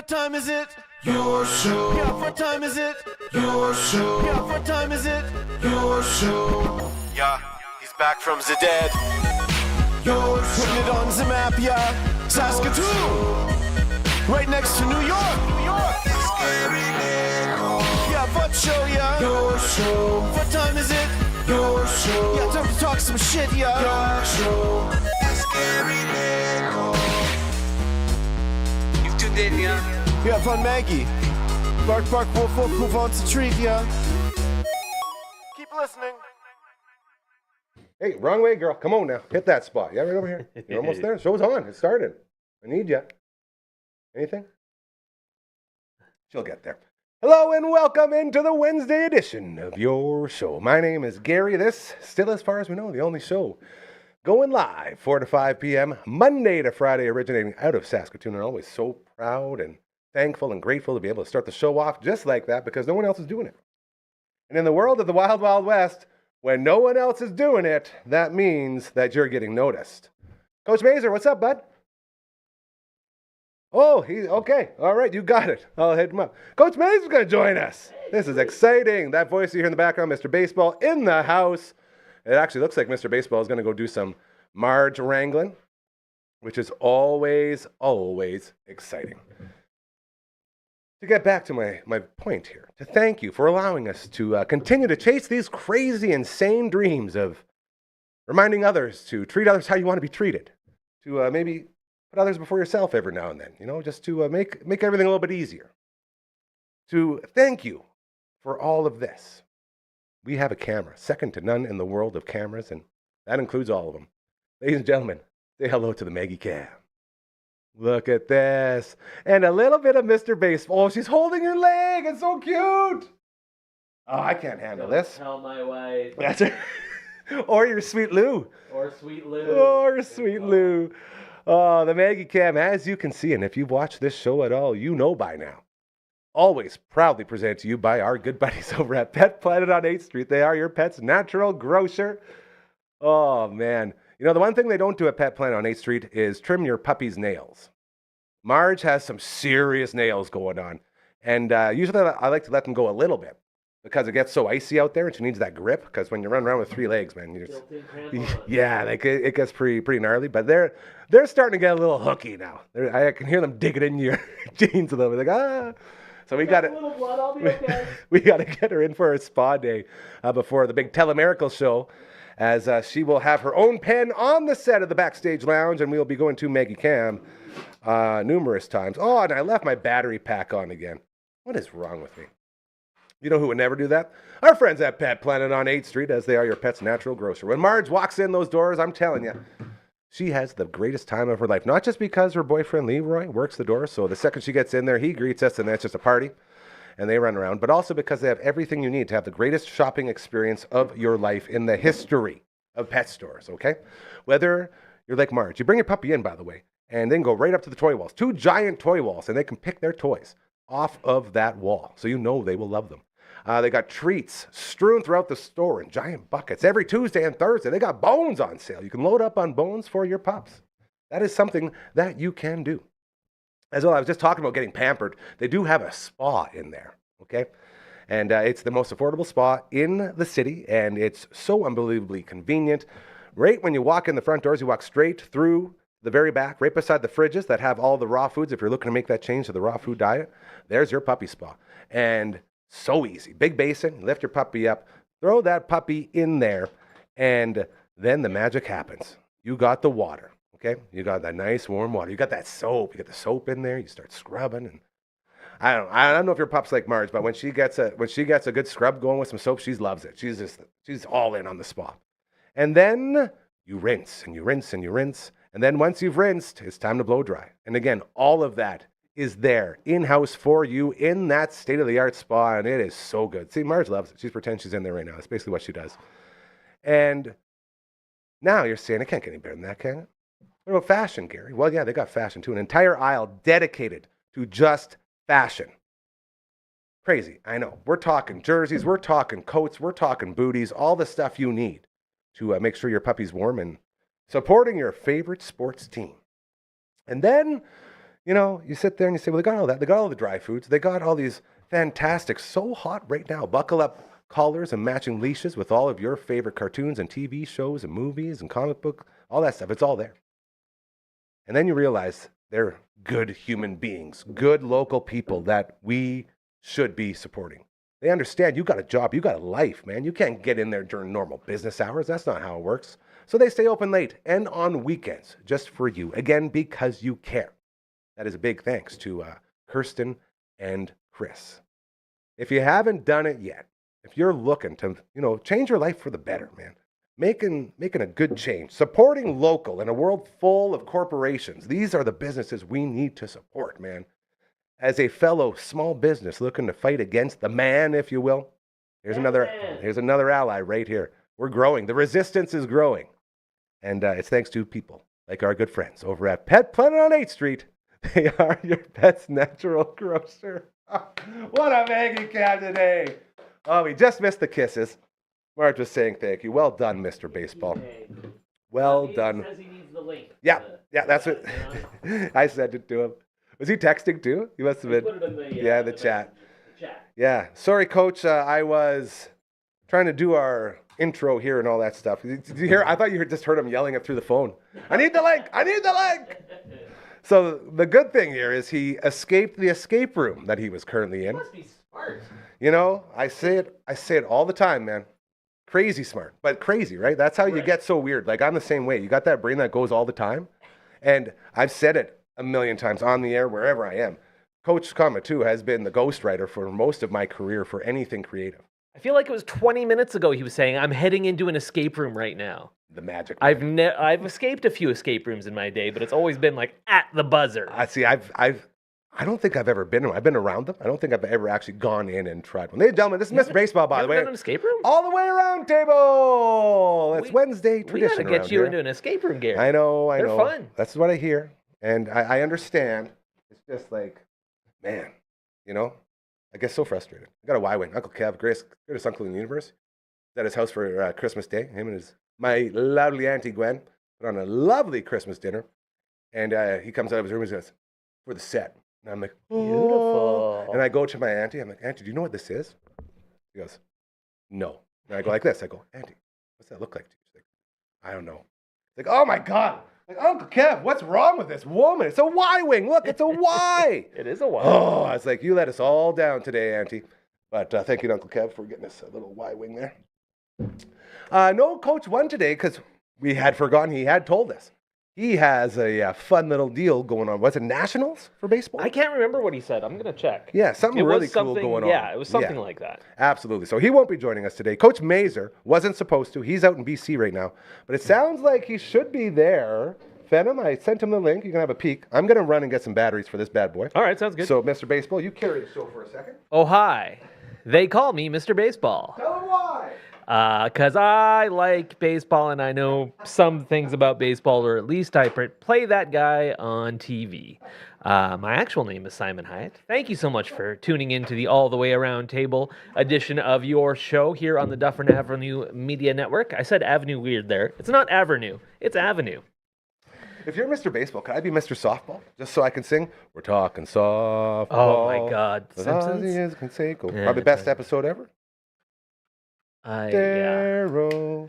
What time is it? Your show. Yeah, what time is it? Your show. Yeah, what time is it? Your show. Yeah, he's back from the dead. Your show. Putting it on the map, yeah. Saskatoon. Right next to New York. New York. Yeah, what show, yeah. Your show. What time is it? Your show. Yeah, time to talk some shit, yeah. Your show. You've tuned in, yeah. Yeah, fun Maggie. Bark, bark, wolf, wolf, move on to treat, yeah. Keep listening. Hey, wrong way, girl. Come on now. Hit that spot. Yeah, right over here. You're almost there. Show's on. It started. I need you. Anything? She'll get there. Hello and welcome into the Wednesday edition of your show. My name is Gary. This, still as far as we know, the only show going live 4 to 5 p.m. Monday to Friday, originating out of Saskatoon. And always so proud and thankful and grateful to be able to start the show off just like that because no one else is doing it. And in the world of the Wild Wild West, when no one else is doing it, that means that you're getting noticed. Coach Mazer, what's up, bud? Oh, he's okay. All right, you got it. I'll hit him up. Coach Mazer's going to join us. This is exciting. That voice you hear in the background, Mr. Baseball in the house. It actually looks like Mr. Baseball is going to go do some Marge wrangling, which is always, always exciting. To get back to my point here, to thank you for allowing us to continue to chase these crazy, insane dreams of reminding others to treat others how you want to be treated, to maybe put others before yourself every now and then, you know, just to make everything a little bit easier. To thank you for all of this. We have a camera, second to none in the world of cameras, and that includes all of them. Ladies and gentlemen, say hello to the Maggie Cam. Look at this. And a little bit of Mr. Baseball. Oh, she's holding her leg. It's so cute. Oh, I can't handle this. Tell my wife. That's it. Or your sweet Lou. Or Sweet Lou. Or sweet Lou. Oh, the Maggie Cam, as you can see, and if you've watched this show at all, you know by now. Always proudly presented to you by our good buddies over at Pet Planet on 8th Street. They are your pet's natural grocer. Oh, man. You know, the one thing they don't do at Pet Planet on 8th Street is trim your puppy's nails. Marge has some serious nails going on. And usually I like to let them go a little bit because it gets so icy out there and she needs that grip. Because when you run around with 3 legs, man, you just, yeah, like it gets pretty gnarly. But they're starting to get a little hooky now. I can hear them digging in your jeans a little bit. Like, ah. So we got to we got to get her in for a spa day before the big Telemiracle show, as she will have her own pen on the set of the Backstage Lounge, and we'll be going to Maggie Cam numerous times. Oh, and I left my battery pack on again. What is wrong with me? You know who would never do that? Our friends at Pet Planet on 8th Street, as they are your pet's natural grocer. When Marge walks in those doors, I'm telling you, she has the greatest time of her life. Not just because her boyfriend Leroy works the door, so the second she gets in there, he greets us, and that's just a party, and they run around, but also because they have everything you need to have the greatest shopping experience of your life in the history of pet stores, okay? Whether you're like Marge, you bring your puppy in, by the way, and then go right up to the toy walls, 2 giant toy walls, and they can pick their toys off of that wall, so you know they will love them. They got treats strewn throughout the store in giant buckets. Every Tuesday and Thursday, they got bones on sale. You can load up on bones for your pups. That is something that you can do. As well, I was just talking about getting pampered. They do have a spa in there, okay? And it's the most affordable spa in the city, and it's so unbelievably convenient. Right when you walk in the front doors, you walk straight through the very back, right beside the fridges that have all the raw foods. If you're looking to make that change to the raw food diet, there's your puppy spa. And so easy. Big basin, lift your puppy up, throw that puppy in there, and then the magic happens. You got the water, okay? You got that nice warm water. You got that soap. You get the soap in there. You start scrubbing, and I don't know if your pup's like Marge, but when she gets a good scrub going with some soap, she loves it. She's all in on the spa. And then you rinse and you rinse and you rinse, and then once you've rinsed, it's time to blow dry. And again, all of that is there in-house for you in that state-of-the-art spa, and it is so good. See, Marge loves it. She's pretending she's in there right now. That's basically what she does. And now you're saying, it can't get any better than that, can it? What about fashion, Gary? Well, yeah, they got fashion too. An entire aisle dedicated to just fashion. Crazy, I know. We're talking jerseys, we're talking coats, we're talking booties, all the stuff you need to make sure your puppy's warm and supporting your favorite sports team. And then You know, you sit there and you say, well, they got all that. They got all the dry foods. They got all these fantastic, so hot right now. Buckle up collars and matching leashes with all of your favorite cartoons and TV shows and movies and comic book, all that stuff. It's all there. And then you realize they're good human beings, good local people that we should be supporting. They understand you got a job, you got a life, man. You can't get in there during normal business hours. That's not how it works. So they stay open late and on weekends just for you. Again, because you care. That is a big thanks to Kirsten and Chris. If you haven't done it yet, if you're looking to, change your life for the better, man, making a good change, supporting local in a world full of corporations, these are the businesses we need to support, man. As a fellow small business looking to fight against the man, if you will, here's another ally right here. We're growing. The resistance is growing. And it's thanks to people like our good friends over at Pet Planet on 8th Street. They are your pet's natural grocer. What a Maggie cab today. Oh, we just missed the kisses. Mark was saying thank you. Well done, Mr. Baseball. Well done. Says he needs the link. Yeah, that's what I sent it to him. Was he texting too? He must have been. Put it in the, the chat. Chat. Yeah. Sorry, Coach. I was trying to do our intro here and all that stuff. Did you hear? I thought you just heard him yelling it through the phone. I need the link. I need the link. So the good thing here is he escaped the escape room that he was currently in. He must be smart. I say it all the time, man. Crazy smart, but crazy, right? That's how you get so weird. Like, I'm the same way. You got that brain that goes all the time. And I've said it a million times on the air, wherever I am. Coach Kama, too, has been the ghostwriter for most of my career for anything creative. I feel like it was 20 minutes ago he was saying, I'm heading into an escape room right now. The magic. I've escaped a few escape rooms in my day, but it's always been like at the buzzer. I don't think I've ever been in one. I've been around them. I don't think I've ever actually gone in and tried one. Ladies and gentlemen, this is Mr. Baseball, by the way. Been in an escape room? All the way around table. It's Wednesday tradition. We gotta get you into an escape room, Gary. I know. They're fun. That's what I hear. And I understand. It's just like, man, I get so frustrated. I got a Y-Wing. Uncle Kev, greatest uncle in the universe. He's at his house for Christmas Day. Him and my lovely Auntie Gwen put on a lovely Christmas dinner. And he comes out of his room and says, for the set. And I'm like, beautiful. And I go to my auntie. I'm like, Auntie, do you know what this is? She goes, no. And I go like this. I go, Auntie, what's that look like to you? She's like, I don't know. Like, oh my God. Like, Uncle Kev, what's wrong with this woman? It's a Y-wing. Look, it's a Y. It is a Y. Oh, I was like, you let us all down today, Auntie. But thank you, Uncle Kev, for getting us a little Y-wing there. No Coach won today because we had forgotten he had told us. He has a fun little deal going on. Was it Nationals for baseball? I can't remember what he said. I'm going to check. Yeah, something really cool going on. Yeah, it was something like that. Absolutely. So he won't be joining us today. Coach Mazer wasn't supposed to. He's out in BC right now. But it sounds like he should be there. Phenom, I sent him the link. You can have a peek. I'm going to run and get some batteries for this bad boy. All right, sounds good. So, Mr. Baseball, you carry the show for a second. Oh, hi. They call me Mr. Baseball. Tell him why. Because I like baseball and I know some things about baseball, or at least I play that guy on TV. My actual name is Simon Hyatt. Thank you so much for tuning in to the All the Way Around Table edition of your show here on the Dufferin Avenue Media Network. I said Avenue weird there. It's not Avenue, it's Avenue. If you're Mr. Baseball, can I be Mr. Softball? Just so I can sing, we're talking softball. Oh my God. Simpsons? Probably best episode ever. Darryl.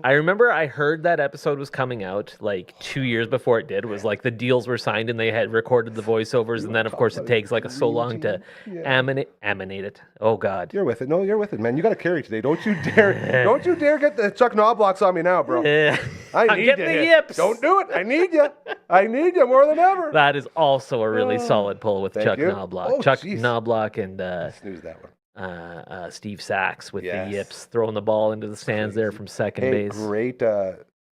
I remember I heard that episode was coming out like 2 years before it did. It was like the deals were signed and they had recorded the voiceovers, and then of course it takes like so long to emanate it. Oh God. You're with it. No, you're with it, man. You got to carry today. Don't you dare get the Chuck Knoblochs on me now, bro. I'm getting the yips. Don't do it. I need you. I need you more than ever. That is also a really solid pull with Chuck Knobloch. Oh, Chuck geez. Knobloch and snooze that one. Steve Sachs with the yips, throwing the ball into the stands there from second base. Great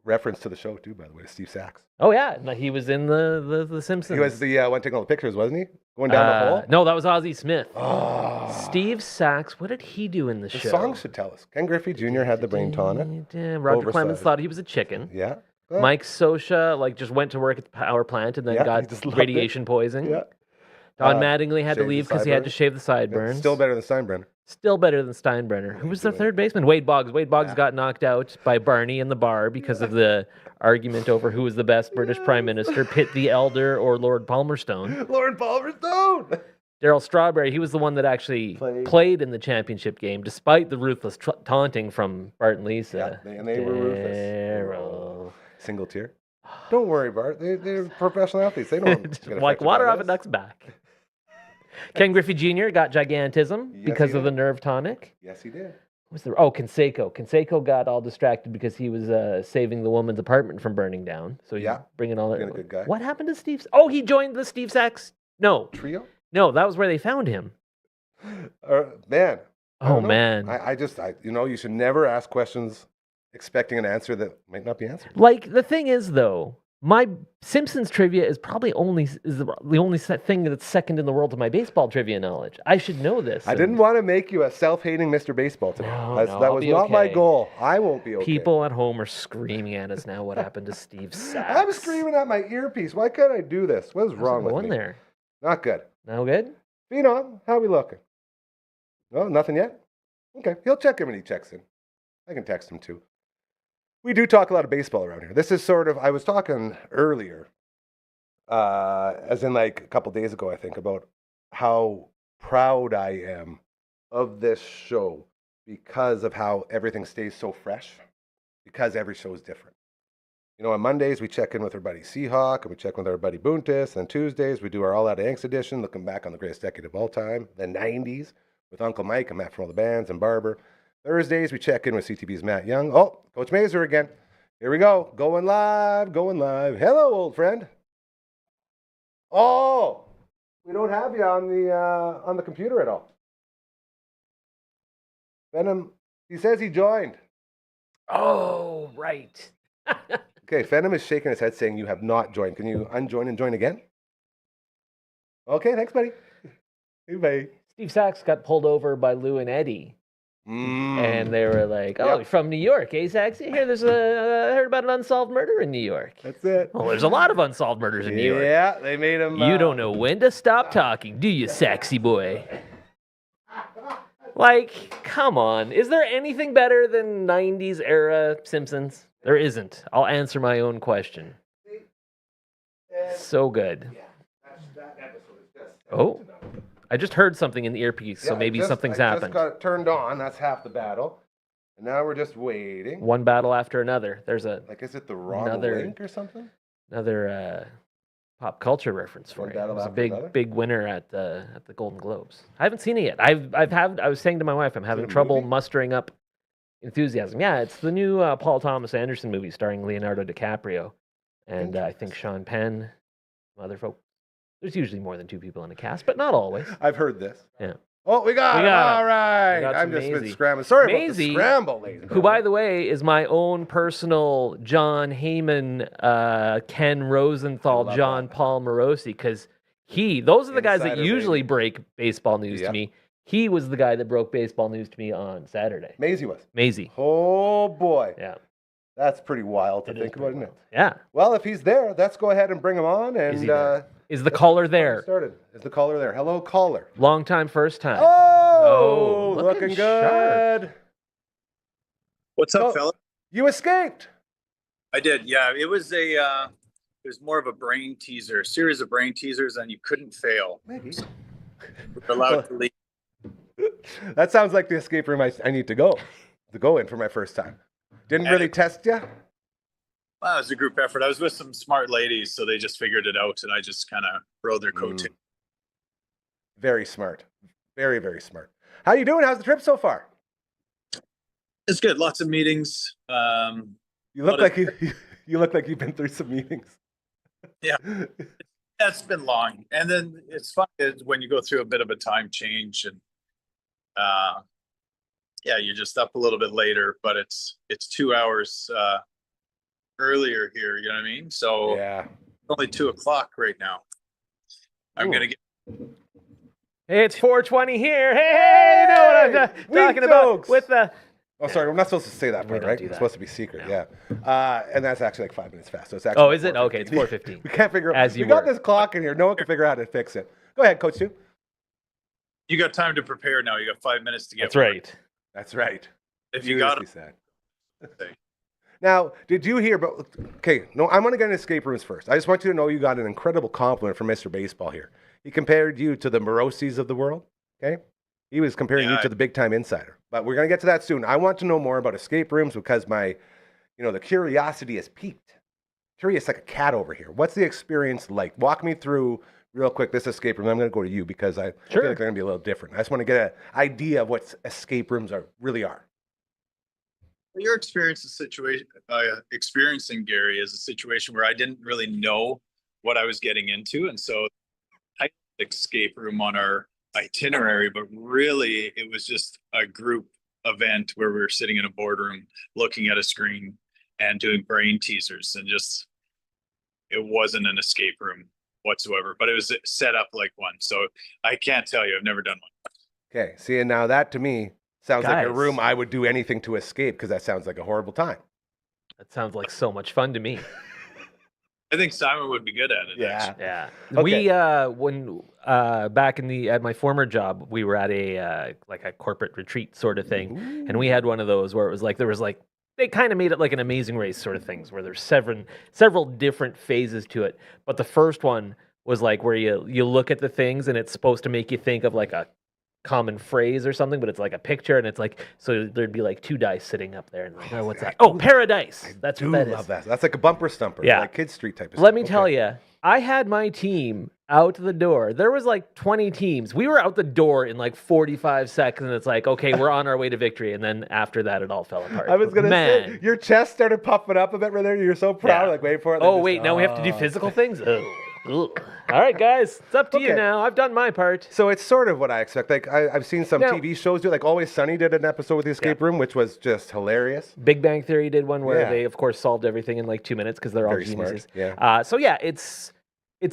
reference to the show too, by the way, Steve Sachs. Oh yeah, he was in the Simpsons. He was the one taking all the pictures, wasn't he? Going down the hole. No, that was Ozzie Smith. Oh. Steve Sachs. What did he do in the show? The song should tell us. Ken Griffey Jr. had the brain tonic. Roger Clemens thought he was a chicken. Yeah. Mike Scioscia just went to work at the power plant and then got radiation poisoning. Yeah. Don Mattingly had to shaved the leave because he had to sideburns. shave the sideburns. Still better than Steinbrenner. Still better than Steinbrenner. Who was the third baseman? Wade Boggs. Wade Boggs got knocked out by Barney in the bar because of the argument over who was the best British Prime Minister, Pitt the Elder or Lord Palmerston. Lord Palmerston! Darryl Strawberry, he was the one that actually played in the championship game, despite the ruthless taunting from Bart and Lisa. Yeah, and they were ruthless. Darryl. Single tier. Don't worry, Bart. They're professional athletes. They know. Like water off a duck's back. Ken Griffey Jr. got gigantism because of the nerve tonic. Yes, he did. Canseco. Canseco got all distracted because he was saving the woman's apartment from burning down. So he's bringing all that. Being a good guy. What happened to Steve? Oh, he joined the Steve Sachs. No. Trio? No, that was where they found him. Man. Oh, man. You should never ask questions expecting an answer that might not be answered. Like, the thing is, though, my Simpsons trivia is probably the only thing that's second in the world to my baseball trivia knowledge. I should know this. I didn't want to make you a self-hating Mr. Baseball today. That was not my goal. I won't be okay. People at home are screaming at us now. What happened to Steve Sachs? I'm screaming at my earpiece. Why can't I do this? What is wrong with me? There? Not good. No good? Phenom, how are we looking? No, nothing yet? Okay. He'll check in when he checks in. I can text him too. We do talk a lot of baseball around here. This is sort of, I was talking earlier, as in like a couple days ago, I think, about how proud I am of this show because of how everything stays so fresh, because every show is different. You know, on Mondays, we check in with our buddy Seahawk, and we check in with our buddy Buntis. And Tuesdays, we do our All Out of Angst edition, looking back on the greatest decade of all time, the 90s, with Uncle Mike and Matt from all the bands and Barber. Thursdays, we check in with CTV's Matt Young. Oh, Coach Mazer again. Here we go. Going live, going live. Hello, old friend. Oh, we don't have you on the computer at all. Venom, he says he joined. Oh, right. Okay, Venom is shaking his head saying you have not joined. Can you unjoin and join again? Okay, thanks, buddy. Hey, bye. Steve Sachs got pulled over by Lou and Eddie. And they were like, "Oh, you're from New York, eh, Sachs? Here, I heard about an unsolved murder in New York." That's it. Well, there's a lot of unsolved murders in New York. Yeah, they made him. You don't know when to stop talking, do you, sexy boy? Like, come on. Is there anything better than 90s era Simpsons? There isn't. I'll answer my own question. So good. Oh. I just heard something in the earpiece, so maybe something's happened. I just got it turned on. That's half the battle. And now we're just waiting. One battle after another. There's is it the wrong link or something? Another pop culture reference for you. It was a big winner at the Golden Globes. I haven't seen it yet. I was saying to my wife, I'm having trouble mustering up enthusiasm. Yeah, it's the new Paul Thomas Anderson movie starring Leonardo DiCaprio and I think Sean Penn, some other folk. There's usually more than two people in a cast, but not always. I've heard this. Yeah. Oh, we got him. All right. I'm just been scrambling. Sorry about the scramble, ladies and gentlemen. Who, by the way, is my own personal John Heyman, Ken Rosenthal, John Paul Morosi, because those are the guys that usually break baseball news to me. He was the guy that broke baseball news to me on Saturday. Maisie was. Maisie. Oh, boy. Yeah. That's pretty wild to think about, isn't it? Yeah. Well, if he's there, let's go ahead and bring him on. And is the caller there? Is the caller there? Hello, caller. Long time, first time. Oh, looking good. Sharp. What's up, fella? You escaped. I did. Yeah, it was more of a brain teaser, a series of brain teasers, and you couldn't fail. Maybe. We're allowed to leave. That sounds like the escape room I need to go in for my first time. Didn't really test you? Well, it was a group effort. I was with some smart ladies, so they just figured it out, and I just kind of rode their coattail. Very smart. Very, very smart. How you doing? How's the trip so far? It's good. Lots of meetings. You look like you look like you've been through some meetings. Yeah, it's been long, and then it's fun when you go through a bit of a time change, and you're just up a little bit later, but it's 2 hours earlier here. You know what I mean? So yeah, it's only 2:00 right now. I'm gonna get. Hey, it's 4:20 here. Hey, know what I'm talking about with the. Oh, sorry, we're not supposed to say that part, right? It's supposed to be secret, yeah. And that's actually like 5 minutes fast. So it's actually. Oh, is it? Okay, it's 4:15. We can't figure out. As you got this clock in here. No one can figure out how to fix it. Go ahead, Coach Stu. You got time to prepare now. You got 5 minutes to get. That's right. That's right. If you got it. Sad. Now, did you hear about? Okay, no, I'm going to get into escape rooms first. I just want you to know you got an incredible compliment from Mr. Baseball here. He compared you to the Morosi's of the world. Okay, he was comparing you to the big time insider. But we're going to get to that soon. I want to know more about escape rooms because the curiosity has peaked. Curious like a cat over here. What's the experience like? Walk me through real quick this escape room. I'm going to go to you because I feel like they're going to be a little different. I just want to get an idea of what escape rooms really are. Your experiencing Gary is a situation where I didn't really know what I was getting into, and so I escape room on our itinerary, but really it was just a group event where we were sitting in a boardroom looking at a screen and doing brain teasers, and just it wasn't an escape room whatsoever, but it was set up like one. So I can't tell you, I've never done one. Okay, see, and now that to me sounds like a room I would do anything to escape because that sounds like a horrible time. That sounds like so much fun to me. I think Simon would be good at it. Yeah. Yeah. Okay. We when back at my former job, we were at a corporate retreat sort of thing, and we had one of those where it was like they kind of made it like an Amazing Race sort of things where there's several different phases to it. But the first one was like where you look at the things and it's supposed to make you think of like a common phrase or something, but it's like a picture, and it's like, so there'd be like two dice sitting up there, and like, oh, what's that? Oh, paradise. That's what that is. That. That's like a bumper stumper. Yeah. Like Kid Street type of Let stuff. me tell you, I had my team out the door. There was like 20 teams. We were out the door in like 45 seconds, and it's like, okay, we're on our way to victory. And then after that, it all fell apart. I was going to say, your chest started puffing up a bit right there. You're so proud. Like, wait for it. Oh, wait, now we have to do physical things? Ugh. All right, guys, it's up to you now. I've done my part. So it's sort of what I expect. Like I've seen some TV shows do, like Always Sunny did an episode with the escape room, which was just hilarious. Big Bang Theory did one where they, of course, solved everything in like 2 minutes because they're all geniuses. Smart. Yeah. So yeah, it's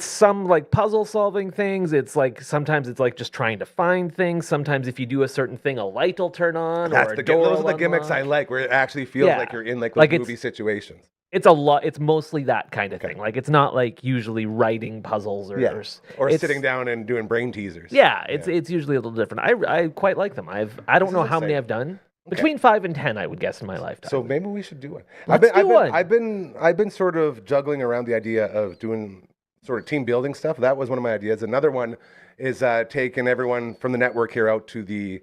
some like puzzle solving things. It's like sometimes it's like just trying to find things. Sometimes if you do a certain thing, a light will turn on. Those are the gimmicks I like, where it actually feels like you're in like movie situations. It's a lot. It's mostly that kind of thing. Like it's not like usually writing puzzles or sitting down and doing brain teasers. Yeah, it's usually a little different. I quite like them. I don't know how many I've done. Between 5 and 10, I would guess, in my lifetime. So maybe we should do one. Let's do one. I've been sort of juggling around the idea of doing sort of team building stuff. That was one of my ideas. Another one is taking everyone from the network here out to the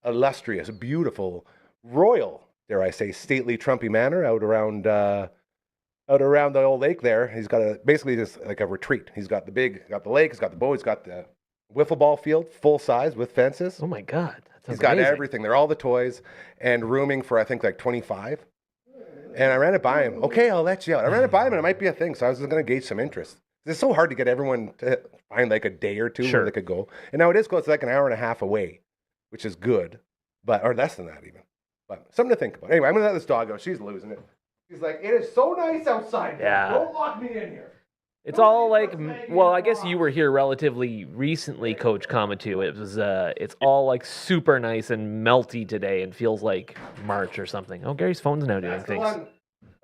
illustrious, beautiful, royal, dare I say, stately Trumpy Manor out around the old lake there. He's got basically just like a retreat. He's got the lake, he's got the boat, he's got the wiffle ball field, full size with fences. Oh my God. He's got everything. They're all the toys and rooming for, I think, like 25. And I ran it by him. Okay, I'll let you out. I ran it by him and it might be a thing. So I was just going to gauge some interest. It's so hard to get everyone to find like a day or two where they could go. And now it is close to like an hour and a half away, which is good, or less than that even. But something to think about. Anyway, I'm going to let this dog go. She's losing it. She's like, it is so nice outside. Yeah. Don't lock me in here. It's all like, well, I guess you were here relatively recently, Coach Kamatu. It's all like super nice and melty today and feels like March or something. Oh, Gary's phone's now doing things.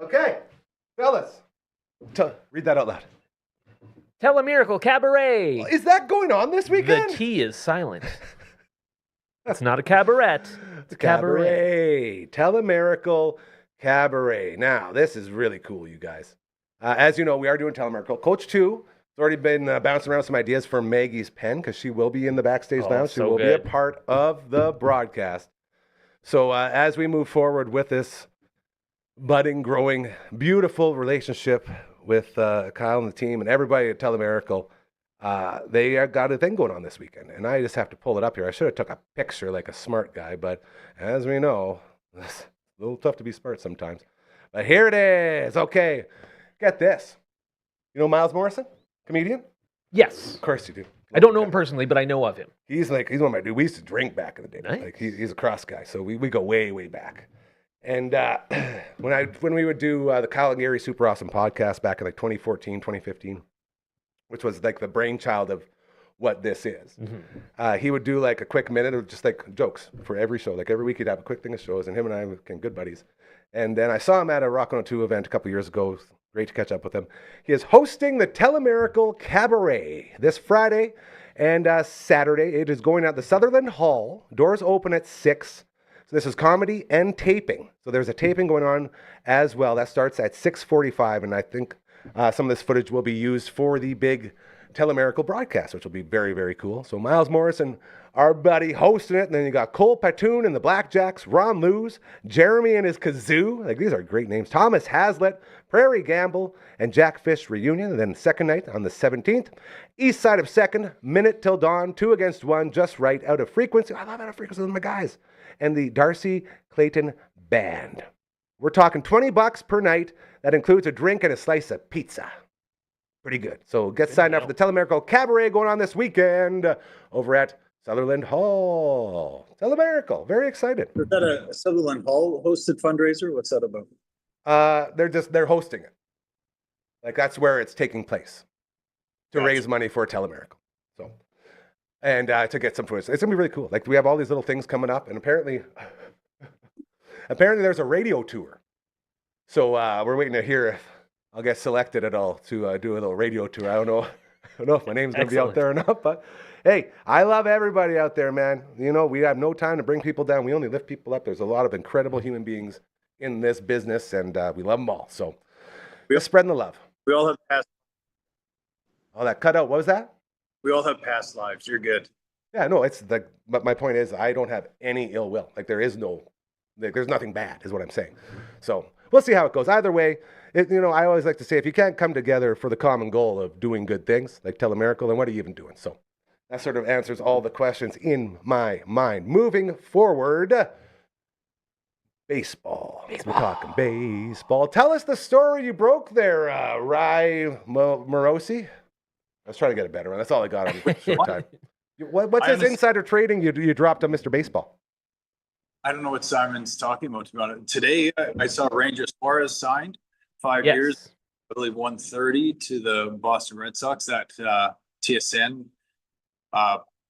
Okay, fellas, read that out loud. Tell a Miracle Cabaret. Is that going on this weekend? The T is silent. It's not a cabaret. It's a cabaret. Tell a Miracle Cabaret. Now, this is really cool, you guys. As you know, we are doing Tell a Miracle. Coach 2 has already been bouncing around some ideas for Maggie's pen because she will be in the backstage lounge. She will be a part of the broadcast. So as we move forward with this budding, growing, beautiful relationship with Kyle and the team and everybody at Tell a Miracle, they got a thing going on this weekend. And I just have to pull it up here. I should have took a picture like a smart guy, but as we know, it's a little tough to be smart sometimes. But here it is. Okay. Get this. You know Miles Morrison, comedian? Yes. Of course you do. I don't know him personally, but I know of him. He's one of my dudes. We used to drink back in the day. Nice. Like he's a cross guy, so we go way, way back. And when we would do the Kyle and Gary Super Awesome podcast back in like 2014, 2015, which was like the brainchild of what this is, he would do like a quick minute of just like jokes for every show. Like every week he'd have a quick thing of shows, and him and I became good buddies. And then I saw him at a Rock 102 event a couple years ago. Great to catch up with him. He is hosting the Tell a Miracle Cabaret this Friday And Saturday, it is going at the Sutherland Hall. Doors open at 6. So this is comedy and taping. So there's a taping going on as well. That starts at 6:45, and I think some of this footage will be used for the big Telemiracle broadcast, which will be very, very cool. So Miles Morrison, our buddy, hosting it. And then you got Cole Patoon and the Blackjacks, Ron Lewis, Jeremy and his kazoo. Like, these are great names. Thomas Hazlitt, Prairie Gamble, and Jack Fish reunion. And then second night on the 17th. East side of second, minute till dawn, 2 against 1, just right, out of frequency. I love out of frequency, those are my guys. And the Darcy Clayton Band. We're talking $20 per night. That includes a drink and a slice of pizza. Pretty good. So get signed up for the Telemiracle Cabaret going on this weekend over at Sutherland Hall. Telemiracle. Very excited. Is that a Sutherland Hall hosted fundraiser? What's that about? They're hosting it. Like, that's where it's taking place to raise money for Telemiracle. So, and to get some footage. It's gonna be really cool. Like, we have all these little things coming up, and apparently there's a radio tour. So we're waiting to hear if I'll get selected at all to do a little radio tour. I don't know if my name's going to be out there or not, but hey, I love everybody out there, man. You know, we have no time to bring people down. We only lift people up. There's a lot of incredible human beings in this business, and we love them all. So we're spreading the love. We all have past. Oh, that cut out. What was that? We all have past lives. You're good. Yeah, no, but my point is, I don't have any ill will. Like, there's nothing bad, is what I'm saying. So we'll see how it goes. Either way, I always like to say, if you can't come together for the common goal of doing good things, like Telemiracle, then what are you even doing? So that sort of answers all the questions in my mind. Moving forward, baseball. We're talking baseball. Tell us the story you broke there, Rye Morosi. I was trying to get it better. That's all I got on short time. What's his insider trading you dropped on Mr. Baseball? I don't know what Simon's talking about, to be honest. Today, I saw Ranger Suarez signed 5 years, I believe 130 to the Boston Red Sox. That TSN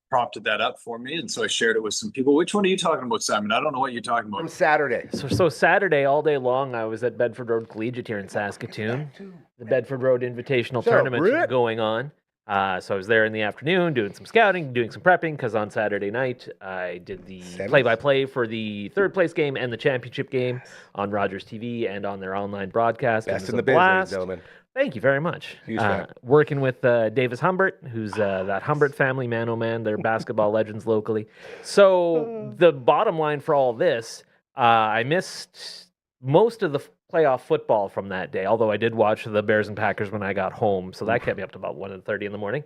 prompted that up for me, and so I shared it with some people. Which one are you talking about, Simon? I don't know what you're talking about. From Saturday. So Saturday, all day long, I was at Bedford Road Collegiate here in Saskatoon. The Bedford Road Invitational Tournament is going on. So I was there in the afternoon doing some scouting, doing some prepping, because on Saturday night I did the play-by-play for the third place game and the championship game on Rogers TV and on their online broadcast. Best in the business, ladies and gentlemen. Thank you very much. Fan. Working with Davis Humbert, who's that Humbert family, man oh man, they're basketball legends locally. So the bottom line for all this, I missed most of the playoff football from that day, although I did watch the Bears and Packers when I got home, so that kept me up to about 1:30 in the morning.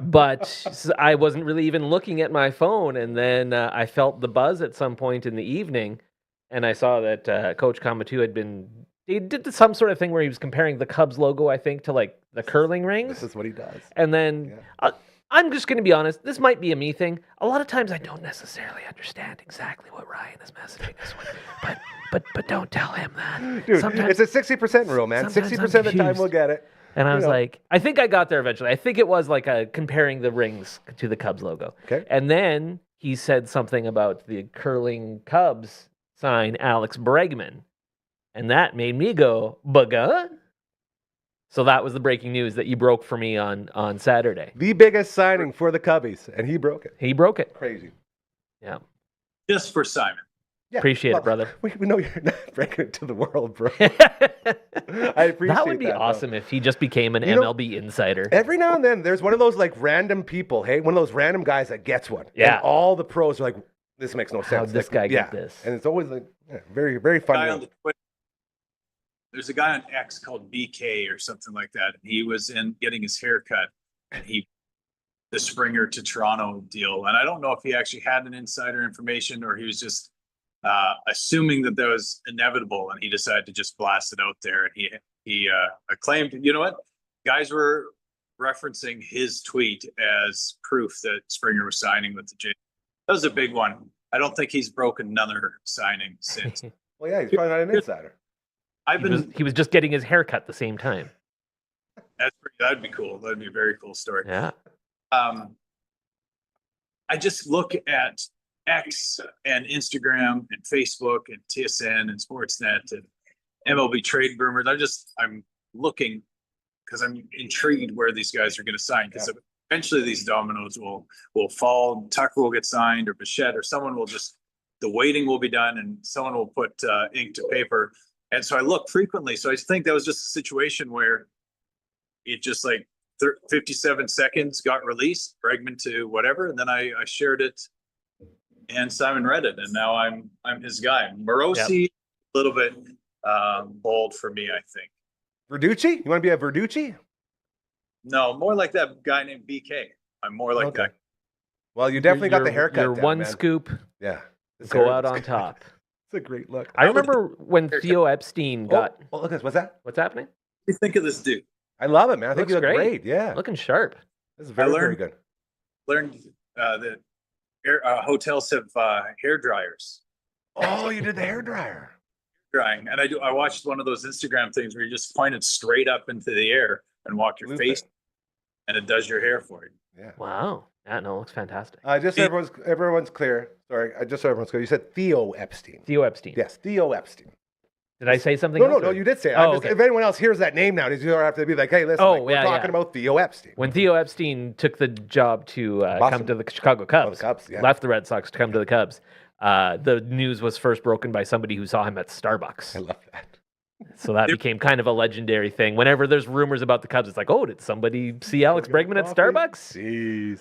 But I wasn't really even looking at my phone, and then I felt the buzz at some point in the evening, and I saw that Coach Kamatu he did some sort of thing where he was comparing the Cubs logo, I think, to like the curling rings. This is what he does. And then I'm just going to be honest. This might be a me thing. A lot of times I don't necessarily understand exactly what Ryan is messaging us with, but don't tell him that. Dude, sometimes, it's a 60% rule, man. 60% of the time we'll get it. And I was like, I think I got there eventually. I think it was like comparing the rings to the Cubs logo. Okay. And then he said something about the curling Cubs sign Alex Bregman. And that made me go, Bugga? So that was the breaking news that you broke for me on Saturday. The biggest signing for the Cubbies, and he broke it. He broke it. Crazy. Yeah. Just for Simon. Yeah, appreciate it, brother. We know you're not breaking it to the world, bro. I appreciate that would be awesome if he just became an MLB insider. Every now and then, there's one of those like random people, hey, one of those random guys that gets one. Yeah. And all the pros are like, this makes no sense. How'd this guy get this? And it's always like, very, very funny. There's a guy on X called BK or something like that. He was getting his hair cut, and the Springer to Toronto deal. And I don't know if he actually had an insider information or he was just assuming that was inevitable, and he decided to just blast it out there. And he claimed, you know what? Guys were referencing his tweet as proof that Springer was signing with the Jays. That was a big one. I don't think he's broken another signing since. Well, yeah, he's probably not an insider. He was just getting his hair cut at the same time. That'd be cool. That'd be a very cool story. Yeah. I just look at X and Instagram and Facebook and TSN and Sportsnet and MLB trade rumors. I'm looking because I'm intrigued where these guys are going to sign, because eventually these dominoes will fall. Tucker will get signed, or Bichette, or someone will just, the waiting will be done, and someone will put ink to paper. And so I look frequently. So I think that was just a situation where it just like 57 seconds got released, Bregman to whatever, and then I shared it, and Simon read it, and now I'm his guy. Morosi, a little bit bold for me, I think. Verducci? You want to be a Verducci? No, more like that guy named BK. I'm more like that. Well, you definitely got the haircut. You're down, one man. scoop. Yeah. Go out on top. It's a great look. I remember when Theo Epstein got. Oh, look at this. What's that? What's happening? What do you think of this dude? I love it, man. I think Looks you look great. great. Yeah. Looking sharp. This is very good. Learned that hotels have hair dryers. Oh, you did the hair dryer. Drying, and I watched one of those Instagram things where you just point it straight up into the air and walk your face, and it does your hair for you. Yeah. Wow. Yeah, no, it looks fantastic. Just so everyone's clear. Sorry, just so everyone's clear. You said Theo Epstein. Theo Epstein. Yes, Theo Epstein. Did I say something? No, you did say it. Oh, okay. If anyone else hears that name now, you have to be like, hey, listen, we're talking about Theo Epstein. When Theo Epstein took the job to come to the Chicago Cubs, left the Red Sox to come to the Cubs, the news was first broken by somebody who saw him at Starbucks. I love that. So that became kind of a legendary thing. Whenever there's rumors about the Cubs, it's like, oh, did somebody see Alex Bregman at Starbucks? Jeez.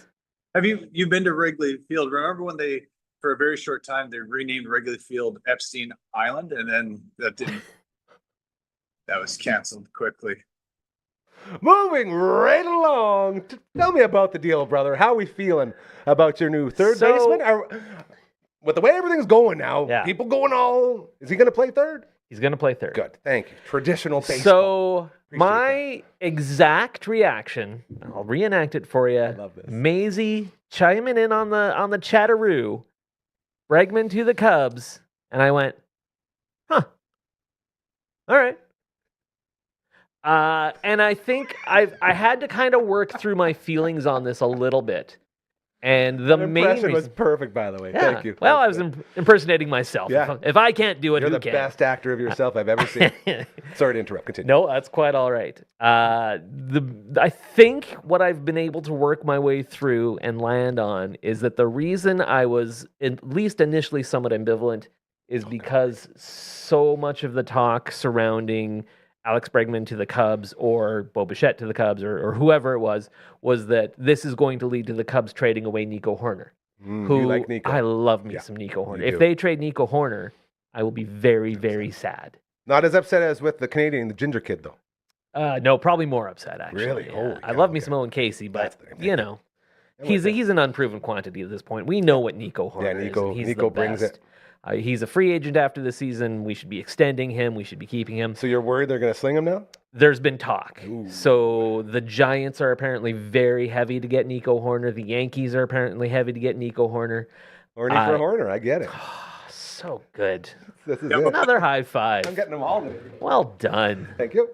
Have you been to Wrigley Field? Remember when they, for a very short time, they renamed Wrigley Field Epstein Island, and then that was canceled quickly. Moving right along. Tell me about the deal, brother. How are we feeling about your new third baseman? With the way everything's going now, people going all, is he going to play third? He's going to play third. Good. Thank you. Traditional baseball. So my exact reaction, I'll reenact it for you. I love this. Maisie chiming in on the chatteroo, Bregman to the Cubs, and I went, huh. All right. And I think I had to kind of work through my feelings on this a little bit. And the main impression reason was perfect, by the way. Yeah. Thank you. Well, I was impersonating myself. Yeah. If I can't do it, You're who the can? best actor of yourself I've ever seen. Sorry to interrupt. Continue. No, that's quite all right. I think what I've been able to work my way through and land on is that the reason I was at least initially somewhat ambivalent is because so much of the talk surrounding Alex Bregman to the Cubs or Bo Bichette to the Cubs or whoever it was that this is going to lead to the Cubs trading away Nico Horner. Who you like Nico. I love me some Nico Horner. If do. they trade Nico Horner, I will be very, very sad. Not as upset as with the Canadian, the ginger kid, though. No, probably more upset, actually. Really? Yeah. Holy I cow, love me okay. some Owen Casey, but, That's he's an unproven quantity at this point. We know what Nico Horner is. And he's Nico the brings best. it. He's a free agent after the season. We should be extending him. We should be keeping him. So you're worried they're going to sling him now? There's been talk. Ooh. So the Giants are apparently very heavy to get Nico Horner. The Yankees are apparently heavy to get Nico Horner. Horny for Horner, I get it. So good. This is Another high five. I'm getting them all today. Well done. Thank you.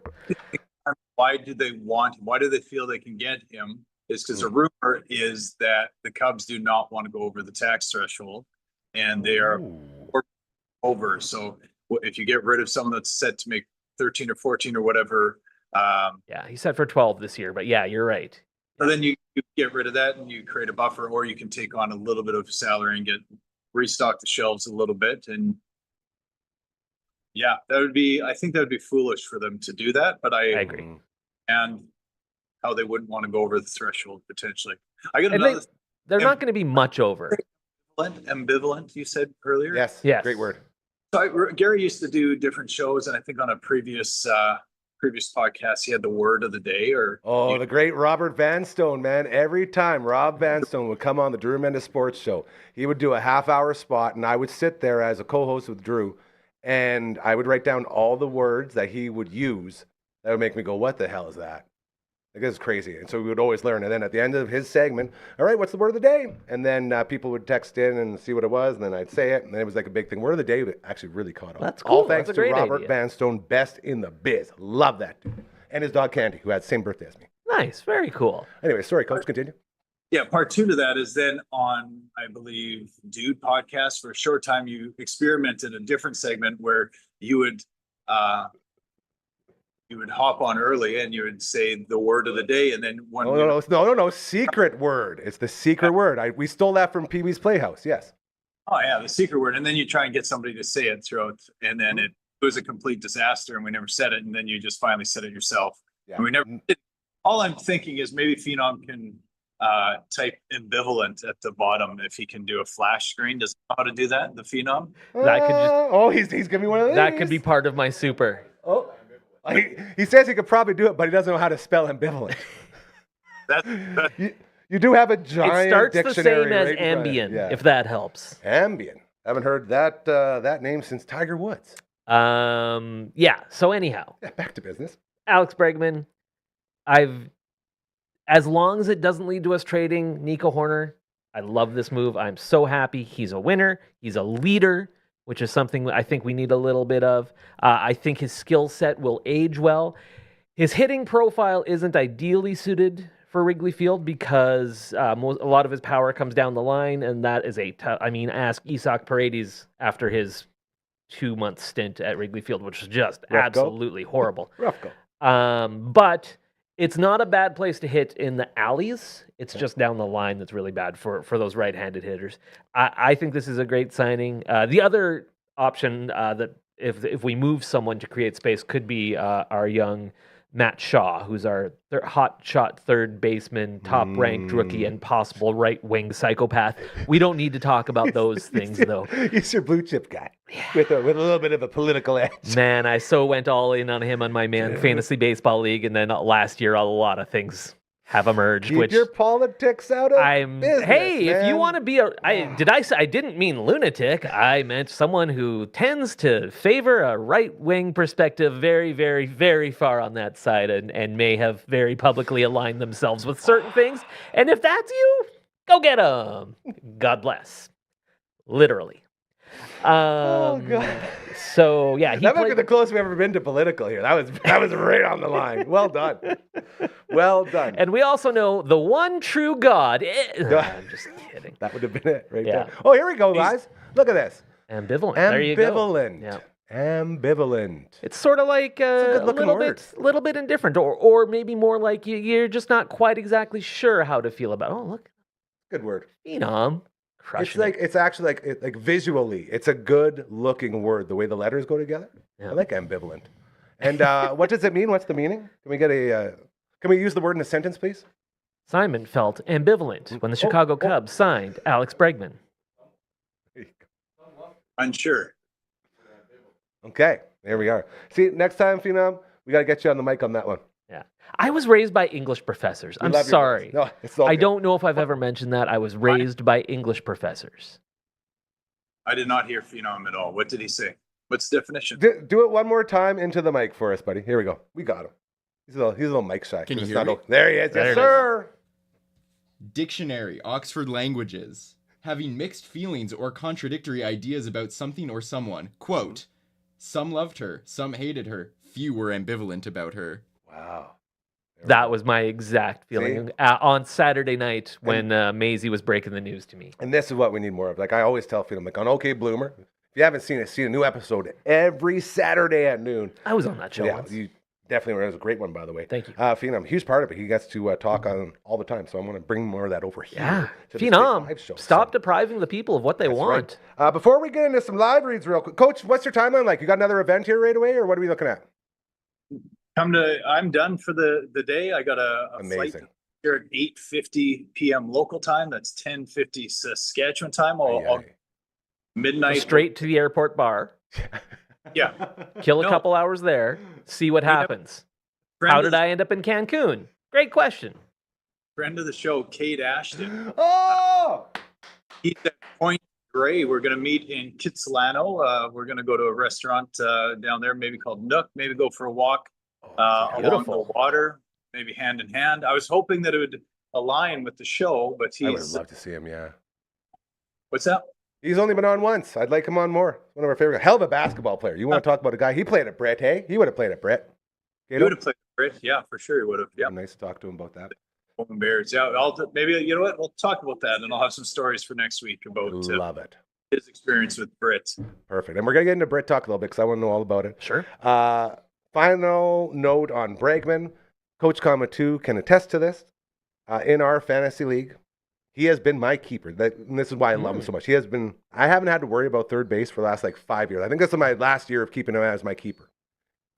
Why do they feel they can get him? Is because the rumor is that the Cubs do not want to go over the tax threshold, and they are over. So if you get rid of someone that's set to make 13 or 14 or whatever, yeah, he's set for 12 this year, but yeah, you're right. so then you get rid of that and you create a buffer, or you can take on a little bit of salary and restock the shelves a little bit. And yeah, I think that would be foolish for them to do that, but I agree. And how they wouldn't want to go over the threshold potentially. I got another. They're not going to be much over. Ambivalent, you said earlier. Yes. Great word. So Gary used to do different shows, and I think on a previous podcast he had the word of the day. The great Robert Vanstone, man. Every time Rob Vanstone would come on the Drew Mendes Sports Show, he would do a half-hour spot, and I would sit there as a co-host with Drew, and I would write down all the words that he would use. That would make me go, "What the hell is that?" Like, this is crazy. And so we would always learn. And then at the end of his segment, all right, what's the word of the day? And then people would text in and see what it was, and then I'd say it, and then it was like a big thing. Word of the day actually really caught on. That's cool. All thanks That's a to great Robert idea. Vanstone, best in the biz. Love that dude. And his dog Candy, who had the same birthday as me. Nice. Very cool. Anyway, sorry, Coach, continue. Yeah, part two to that is then on, I believe, Dude Podcast, for a short time, you experimented a different segment where you would you would hop on early and you would say the word of the day, and then when No. Secret word. It's the secret word. We stole that from Pee Wee's Playhouse. Yes. oh yeah, the secret word, and then you try and get somebody to say it throughout, and then it was a complete disaster, and we never said it, and then you just finally said it yourself. Yeah. And we never did. All I'm thinking is maybe Phenom can type ambivalent at the bottom if he can do a flash screen. Does he know how to do that? The Phenom? That could just- he's giving me one of these. That could be part of my super. Oh, he says he could probably do it, but he doesn't know how to spell ambivalent. That You do have a giant It starts the dictionary same as right in front of you. Ambien, if that helps. Ambien. Haven't heard that name since Tiger Woods. Yeah. So anyhow, Yeah, back to business. Alex Bregman, as long as it doesn't lead to us trading Nico Horner, I love this move. I'm so happy. He's a winner. He's a leader, which is something I think we need a little bit of. I think his skill set will age well. His hitting profile isn't ideally suited for Wrigley Field because a lot of his power comes down the line, and that is ask Isaac Paredes after his 2-month stint at Wrigley Field, which was just absolutely horrible. Rough go. But it's not a bad place to hit in the alleys. It's just down the line that's really bad for those right-handed hitters. I think this is a great signing. The other option that if we move someone to create space could be our young Matt Shaw, who's our hot shot third baseman, top-ranked rookie, and possible right-wing psychopath. We don't need to talk about those things, though. He's your blue chip guy with a little bit of a political edge. Man, I so went all in on him on my fantasy baseball league, and then last year a lot of things have emerged. Keep your politics out of business, if you man. want to be I didn't mean lunatic. I meant someone who tends to favor a right-wing perspective very, very, very far on that side and may have very publicly aligned themselves with certain things. And if that's you, go get them. God bless. Literally. Oh, God. So, yeah. That might be the closest we've ever been to political here. That was right on the line. Well done. Well done. And we also know the one true God. I'm just kidding. That would have been it right Yeah. there. Oh, here we go, guys. Look at this. Ambivalent. There you go. Ambivalent. Yeah. Ambivalent. It's sort of like a good-looking little bit indifferent, or maybe more like you're just not quite exactly sure how to feel about. Oh, look, Good word. Phenom, crushing It's actually like visually, it's a good looking word. The way the letters go together. Yeah. I like ambivalent. And what does it mean? What's the meaning? Can we get Can we use the word in a sentence, please? Simon felt ambivalent when the Chicago Cubs signed Alex Bregman. unsure. Okay, there we are. See, next time, Phenom, we got to get you on the mic on that one. Yeah, I was raised by English professors. I'm love your sorry. voice. No, it's all I good. don't know if I've ever mentioned that. I was raised by English professors. I did not hear Phenom at all. What did he say? What's the definition? Do it one more time into the mic for us, buddy. Here we go. We got him. He's a little mic shy. Can you It's hear not me? There he is. There it Yes, is. sir. Dictionary, Oxford Languages. Having mixed feelings or contradictory ideas about something or someone. Quote, some loved her, some hated her, few were ambivalent about her. Wow. That was my exact feeling on Saturday night when Maisie was breaking the news to me. And this is what we need more of. Like I always tell Phenom, like on OK Bloomer, if you haven't seen it, see a new episode every Saturday at noon. I was on that show Yeah, once. you definitely were. It was a great one, by the way. Thank you. Phenom, huge part of it. He gets to talk on all the time. So I'm going to bring more of that over here. Yeah, to the State Live Phenom, show. stop So, depriving the people of what they that's want. right. Before we get into some live reads real quick, Coach, what's your timeline like? You got another event here right away, or what are we looking at? I'm done for the day. I got a flight Amazing. here at 8:50 p.m. local time. That's 10:50 Saskatchewan time. I'll Aye, midnight. Straight to the airport bar, Yeah. kill a No. couple hours there, see what happens. How did I end up in Cancun? Great question. Friend of the show, Kate Ashton. aye. Oh! He's at Point Grey. We're going to meet in Kitsilano. We're going to go to a restaurant down there, maybe called Nook, maybe go for a walk along beautiful. the water, maybe hand in hand. I was hoping that it would align with the show, but I would he's, love to see him, yeah. what's that? He's only been on once. I'd like him on more. One of our favorite. Hell of a basketball player. You want to talk about a guy? He played at Brett, hey? He would have played at Brett. He would have played great. Yeah, for sure he would have. Yeah. Nice to talk to him about that. Open Bears. Yeah, maybe, you know what? We'll talk about that, and I'll have some stories for next week about Love it. his experience with Britt. Perfect. And we're going to get into Brett talk a little bit because I want to know all about it. Sure. Final note on Bregman. Coach Comma 2 can attest to this. In our fantasy league, he has been my keeper. And this is why I love him so much. I haven't had to worry about third base for the last 5 years. I think this is my last year of keeping him as my keeper.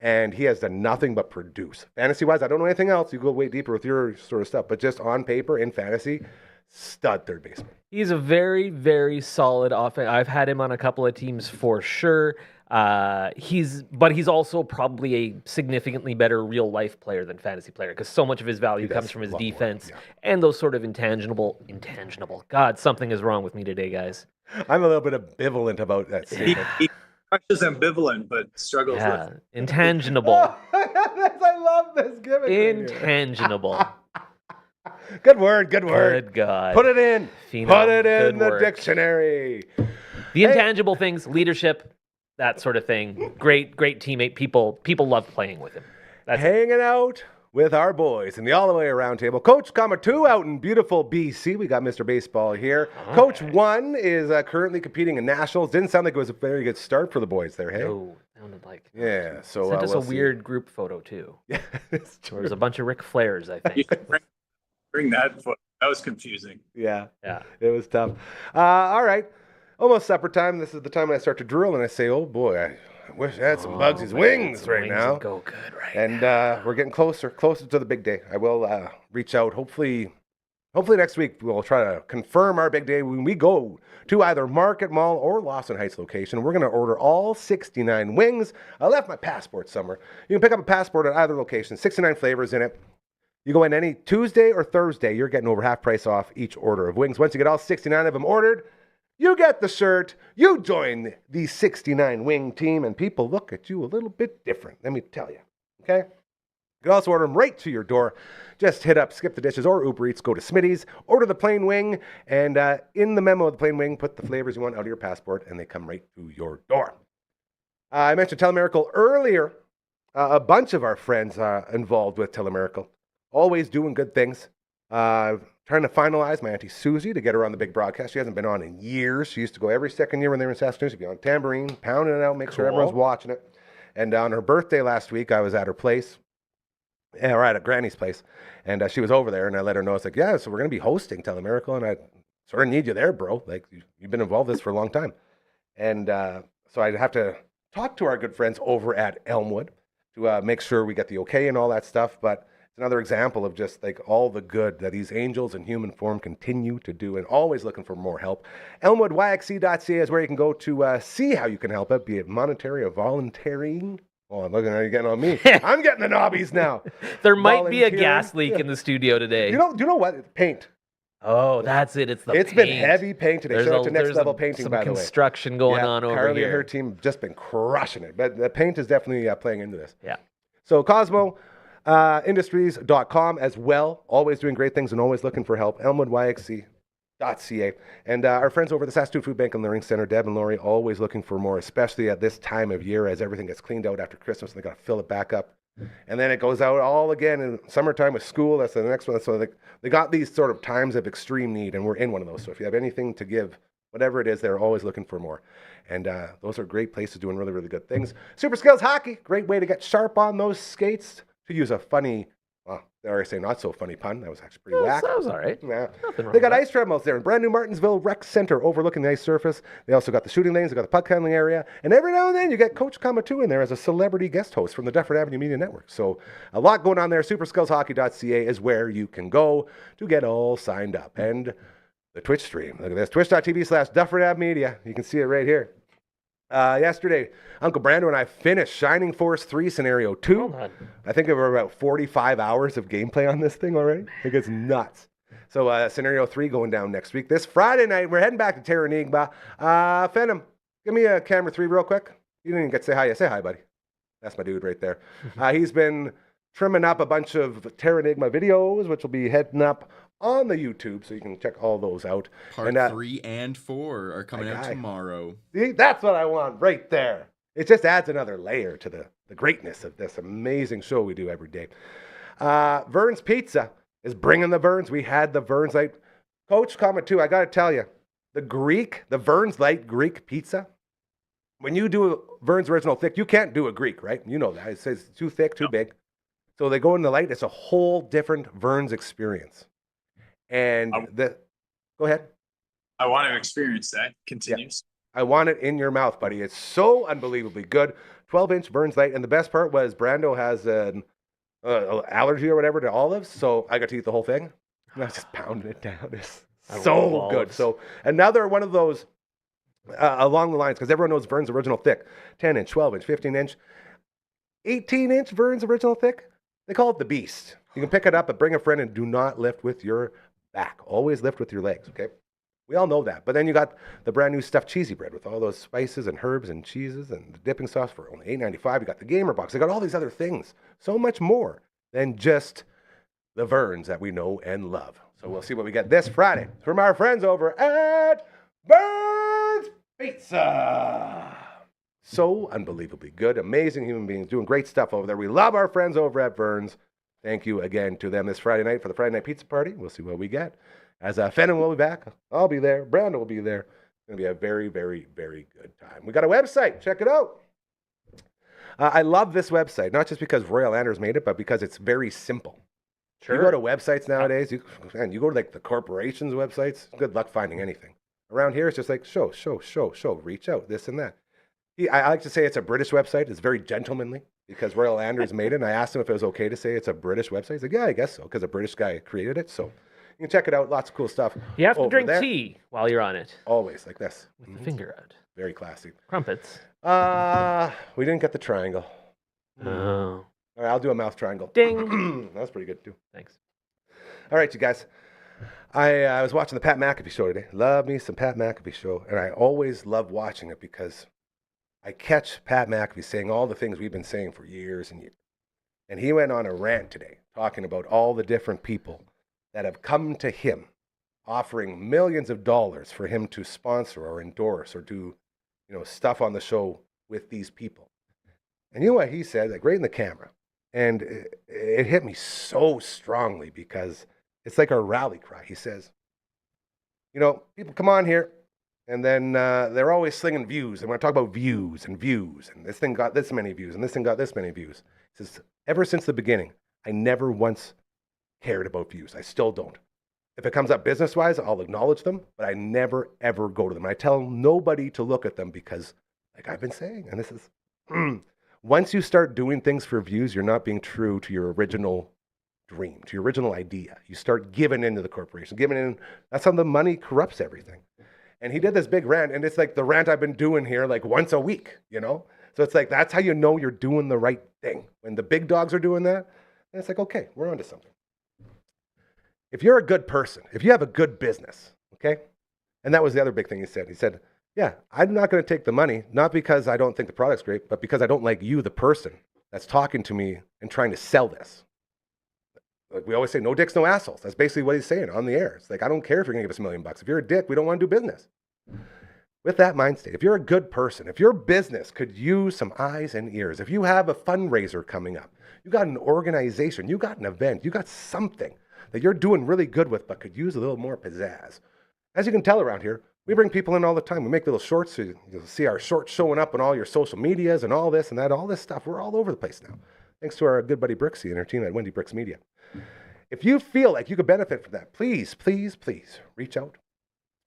And he has done nothing but produce. Fantasy-wise, I don't know anything else. You go way deeper with your sort of stuff. But just on paper, in fantasy, stud third baseman. He's a very, very solid offense. I've had him on a couple of teams for sure. But he's also probably a significantly better real life player than fantasy player because so much of his value comes from his defense and those sort of intangible. God, something is wrong with me today, guys. I'm a little bit ambivalent about that statement. He is ambivalent, but struggles with intangible. I love this. Give it to me. Intangible. Good word. Good word. Good God. Put it in. Phenom. Put it in Good the work. dictionary. The intangible things, leadership, that sort of thing. Great teammate. People love playing with him. That's Hanging out with our boys in the all the way around table. Coach Comma 2 out in beautiful BC. We got Mr. Baseball here. Coach 1 is currently competing in nationals. Didn't sound like it was a very good start for the boys there, hey? No, sounded like. Yeah, so Sent us we'll a see. weird group photo too. Yeah, it's There true. was a bunch of Ric Flairs, I You think. should bring that foot. That was confusing. Yeah, Yeah. it was tough. All right, almost supper time. This is the time when I start to drool and I say, oh boy, I wish I had some Bugsy's wings Some right wings now. would go good right And we're getting closer to the big day. I will reach out. Hopefully next week we'll try to confirm our big day when we go to either Market Mall or Lawson Heights location. We're going to order all 69 wings. I left my passport somewhere. You can pick up a passport at either location. 69 flavors in it. You go in any Tuesday or Thursday, you're getting over half price off each order of wings. Once you get all 69 of them ordered, you get the shirt, you join the 69 wing team, and people look at you a little bit different, let me tell you, okay? You can also order them right to your door. Just hit up Skip the Dishes or Uber Eats, go to Smitty's, order the plain wing, and in the memo of the plain wing, put the flavors you want out of your passport, and they come right to your door. I mentioned Telemiracle earlier. A bunch of our friends involved with Telemiracle, always doing good things. Trying to finalize my Auntie Susie to get her on the big broadcast. She hasn't been on in years. She used to go every second year when they were in Saskatoon. She'd be on tambourine, pounding it out, make sure everyone's watching it. And on her birthday last week, I was at her place, or at Granny's place, and she was over there, and I let her know. It's like, yeah, so we're going to be hosting Telemiracle, and I sort of need you there, bro. Like, you've been involved with this for a long time. And so I'd have to talk to our good friends over at Elmwood to make sure we get the okay and all that stuff, but it's another example of just like all the good that these angels in human form continue to do and always looking for more help. ElmwoodYXC.ca is where you can go to see how you can help it, be it monetary or volunteering. Oh, I'm looking at you getting on me. I'm getting the knobbies now. There might be a Volunteering. gas leak in the studio today. Do you know what? It's paint. Oh, that's it. It's the It's paint. been heavy paint today. There's Shout out to Next there's Level Painting, some by the way. construction going on over Carly here. and her team have just been crushing it. But the paint is definitely playing into this. Yeah. So Cosmo Industries.com as well. Always doing great things and always looking for help. ElmwoodYXC.ca. And our friends over at the Saskatoon Food Bank and Learning Center, Deb and Lori, always looking for more, especially at this time of year as everything gets cleaned out after Christmas and they got to fill it back up. And then it goes out all again in summertime with school. That's the next one. So they got these sort of times of extreme need, and we're in one of those. So if you have anything to give, whatever it is, they're always looking for more. And those are great places doing really, really good things. Super Skills Hockey, great way to get sharp on those skates. To use a funny, well, dare I say not so funny pun. That was actually pretty whack. That was all right. Yeah. Nothing wrong They got with ice treadmills there in brand new Martinsville Rec Center overlooking the ice surface. They also got the shooting lanes. They got the puck handling area. And every now and then you get Coach Comma 2 in there as a celebrity guest host from the Dufferin Ave Media Network. So a lot going on there. Superskillshockey.ca is where you can go to get all signed up. And the Twitch stream. Look at this. Twitch.tv/Dufferin Ave Media. You can see it right here. Yesterday, Uncle Brando and I finished Shining Force 3 Scenario 2. Well done. I think there were about 45 hours of gameplay on this thing already. I think it's nuts. So Scenario 3 going down next week. This Friday night, we're heading back to Terra Enigma. Phenom, give me a camera 3 real quick. You didn't even get to say hi yet. Say hi, buddy. That's my dude right there. He's been trimming up a bunch of Terra Enigma videos, which will be heading up on the YouTube, so you can check all those out. Part And, 3 and 4 are coming out guy. tomorrow. See, that's what I want right there. It just adds another layer to the greatness of this amazing show we do every day. Vern's Pizza is bringing the Verns. We had the Verns Light. Coach Comma 2, I got to tell you, the Verns Light Greek pizza, when you do Vern's Original Thick, you can't do a Greek, right? You know that. It says too thick, too big. So they go in the light. It's a whole different Vern's experience. And go ahead. I want to experience that. Continues. I want it in your mouth, buddy. It's so unbelievably good. 12-inch Vern's light. And the best part was Brando has an allergy or whatever to olives. So I got to eat the whole thing. And I was just pounding it down. It's so good. So another one of those along the lines, because everyone knows Vern's Original Thick. 10-inch, 12-inch, 15-inch. 18-inch Vern's Original Thick. They call it the Beast. You can pick it up and bring a friend, and do not lift with your back. Always lift with your legs, okay? We all know that. But then you got the brand new stuffed cheesy bread with all those spices and herbs and cheeses and the dipping sauce for only $8.95. You got the gamer box. They got all these other things. So much more than just the Verns that we know and love. So we'll see what we get this Friday from our friends over at Vern's Pizza. So unbelievably good. Amazing human beings doing great stuff over there. We love our friends over at Vern's. Thank you again to them this Friday night for the Friday night pizza party. We'll see what we get. As Fenton will be back, I'll be there. Brando will be there. It's going to be a very, very, very good time. We got a website. Check it out. I love this website, not just because Royal Anders made it, but because it's very simple. Sure. You go to websites nowadays, you go to like the corporations' websites, good luck finding anything. Around here, it's just like show, reach out, this and that. I like to say it's a British website. It's very gentlemanly because Royal Anders made it. And I asked him if it was okay to say it's a British website. He's like, yeah, I guess so, because a British guy created it. So you can check it out. Lots of cool stuff. You have to drink tea while you're on it. Always, like this. With the finger out. Very classy. Crumpets. We didn't get the triangle. Oh. All right, I'll do a mouth triangle. Ding. That was pretty good, too. Thanks. All right, you guys. I was watching the Pat McAfee show today. Love me some Pat McAfee show. And I always love watching it because I catch Pat McAfee saying all the things we've been saying for years and years. And he went on a rant today talking about all the different people that have come to him offering millions of dollars for him to sponsor or endorse or do, stuff on the show with these people. And you know what he said, like right in the camera. And it hit me so strongly because it's like a rally cry. He says, people come on here and then they're always slinging views. And when I talk about views, and this thing got this many views, and this thing got this many views. He says, ever since the beginning, I never once cared about views. I still don't. If it comes up business-wise, I'll acknowledge them, but I never, ever go to them. I tell nobody to look at them because, like I've been saying, and this is, once you start doing things for views, you're not being true to your original dream, to your original idea. You start giving into the corporation, that's how the money corrupts everything. And he did this big rant, and it's like the rant I've been doing here like once a week, So it's like, that's how you know you're doing the right thing. When the big dogs are doing that, then it's like, okay, we're onto something. If you're a good person, if you have a good business, okay? And that was the other big thing he said. He said, yeah, I'm not going to take the money, not because I don't think the product's great, but because I don't like you, the person that's talking to me and trying to sell this. Like we always say, no dicks, no assholes. That's basically what he's saying on the air. It's like, I don't care if you're going to give us $1 million. If you're a dick, we don't want to do business. With that mind state, if you're a good person, if your business could use some eyes and ears, if you have a fundraiser coming up, you got an organization, you got an event, you got something that you're doing really good with but could use a little more pizzazz. As you can tell around here, we bring people in all the time. We make little shorts, so you'll see our shorts showing up on all your social medias and all this and that, all this stuff. We're all over the place now, thanks to our good buddy Brixie and her team at Wendy Bricks Media. If you feel like you could benefit from that, please, please, please reach out.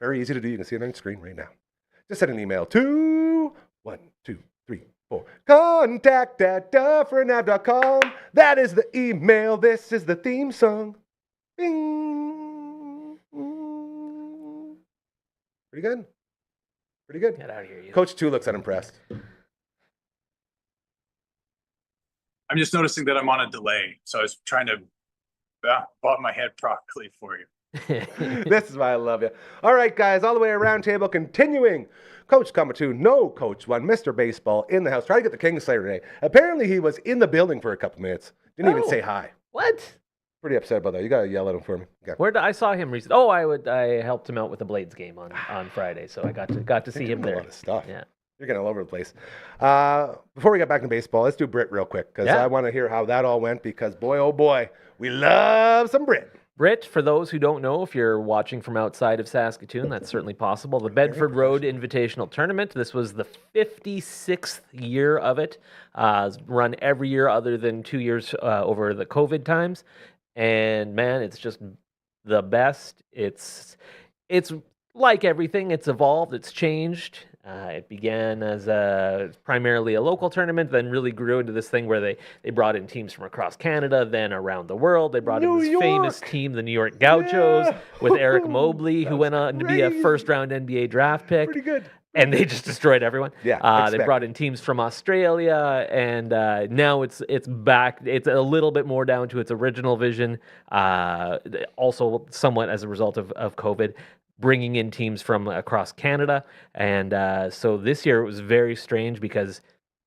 Very easy to do. You can see it on your screen right now. Just send an email to 123 contact@dufferinave.com. That is the email. This is the theme song. Bing. Pretty good. Pretty good. Get out of here, you. Coach 2 looks unimpressed. I'm just noticing that I'm on a delay. So I was trying to bob my head properly for you. This is why I love you. All right, guys, all the way around table, continuing. Coach Comma 2, no Coach 1, Mr. Baseball in the house. Try to get the Kingslayer today. Apparently, he was in the building for a couple minutes. Didn't even say hi. What? Pretty upset about that. You got to yell at him for me. Okay. I saw him recently. Oh, I helped him out with the Blades game on Friday, so I got to see him there. A lot of stuff. Yeah. You're getting all over the place. Before we get back to baseball, let's do Brit real quick because I want to hear how that all went because boy, oh boy, we love some Brit. Britt, for those who don't know, if you're watching from outside of Saskatoon, that's certainly possible. The Bedford Road Invitational Tournament. This was the 56th year of it. Run every year other than 2 years over the COVID times. And man, it's just the best. It's like everything. It's evolved. It's changed. It began as primarily a local tournament, then really grew into this thing where they brought in teams from across Canada, then around the world. They brought in this famous team, the New York Gauchos, with Eric Mobley, who went on to be a first-round NBA draft pick. Pretty good. And they just destroyed everyone. Yeah, they brought in teams from Australia, and now it's back. It's a little bit more down to its original vision. Also, somewhat as a result of COVID, bringing in teams from across Canada. And so this year it was very strange because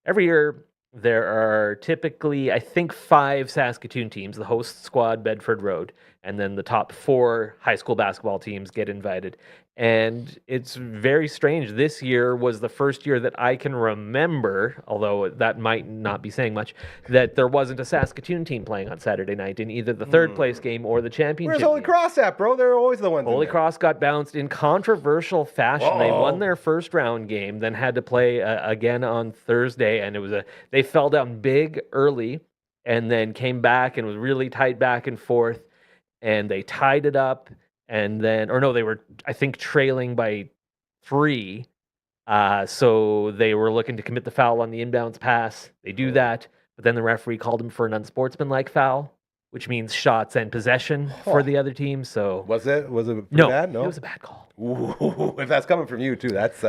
every year there are typically, I think, 5 Saskatoon teams, the host squad, Bedford Road, and then the top 4 high school basketball teams get invited. And it's very strange. This year was the first year that I can remember, although that might not be saying much, that there wasn't a Saskatoon team playing on Saturday night in either the third place game or the championship Where's Holy game. Cross at, bro? They're always the ones. Holy Cross got bounced in controversial fashion. They Whoa. won their first round game, then had to play again on Thursday, and they fell down big early, and then came back and was really tight back and forth, and they tied it up, and then, or no, they were, I think, trailing by 3. So they were looking to commit the foul on the inbounds pass. They do that, but then the referee called him for an unsportsmanlike foul, which means shots and possession for the other team. So Was it pretty no, bad? No, it was a bad call. Ooh, if that's coming from you too, that's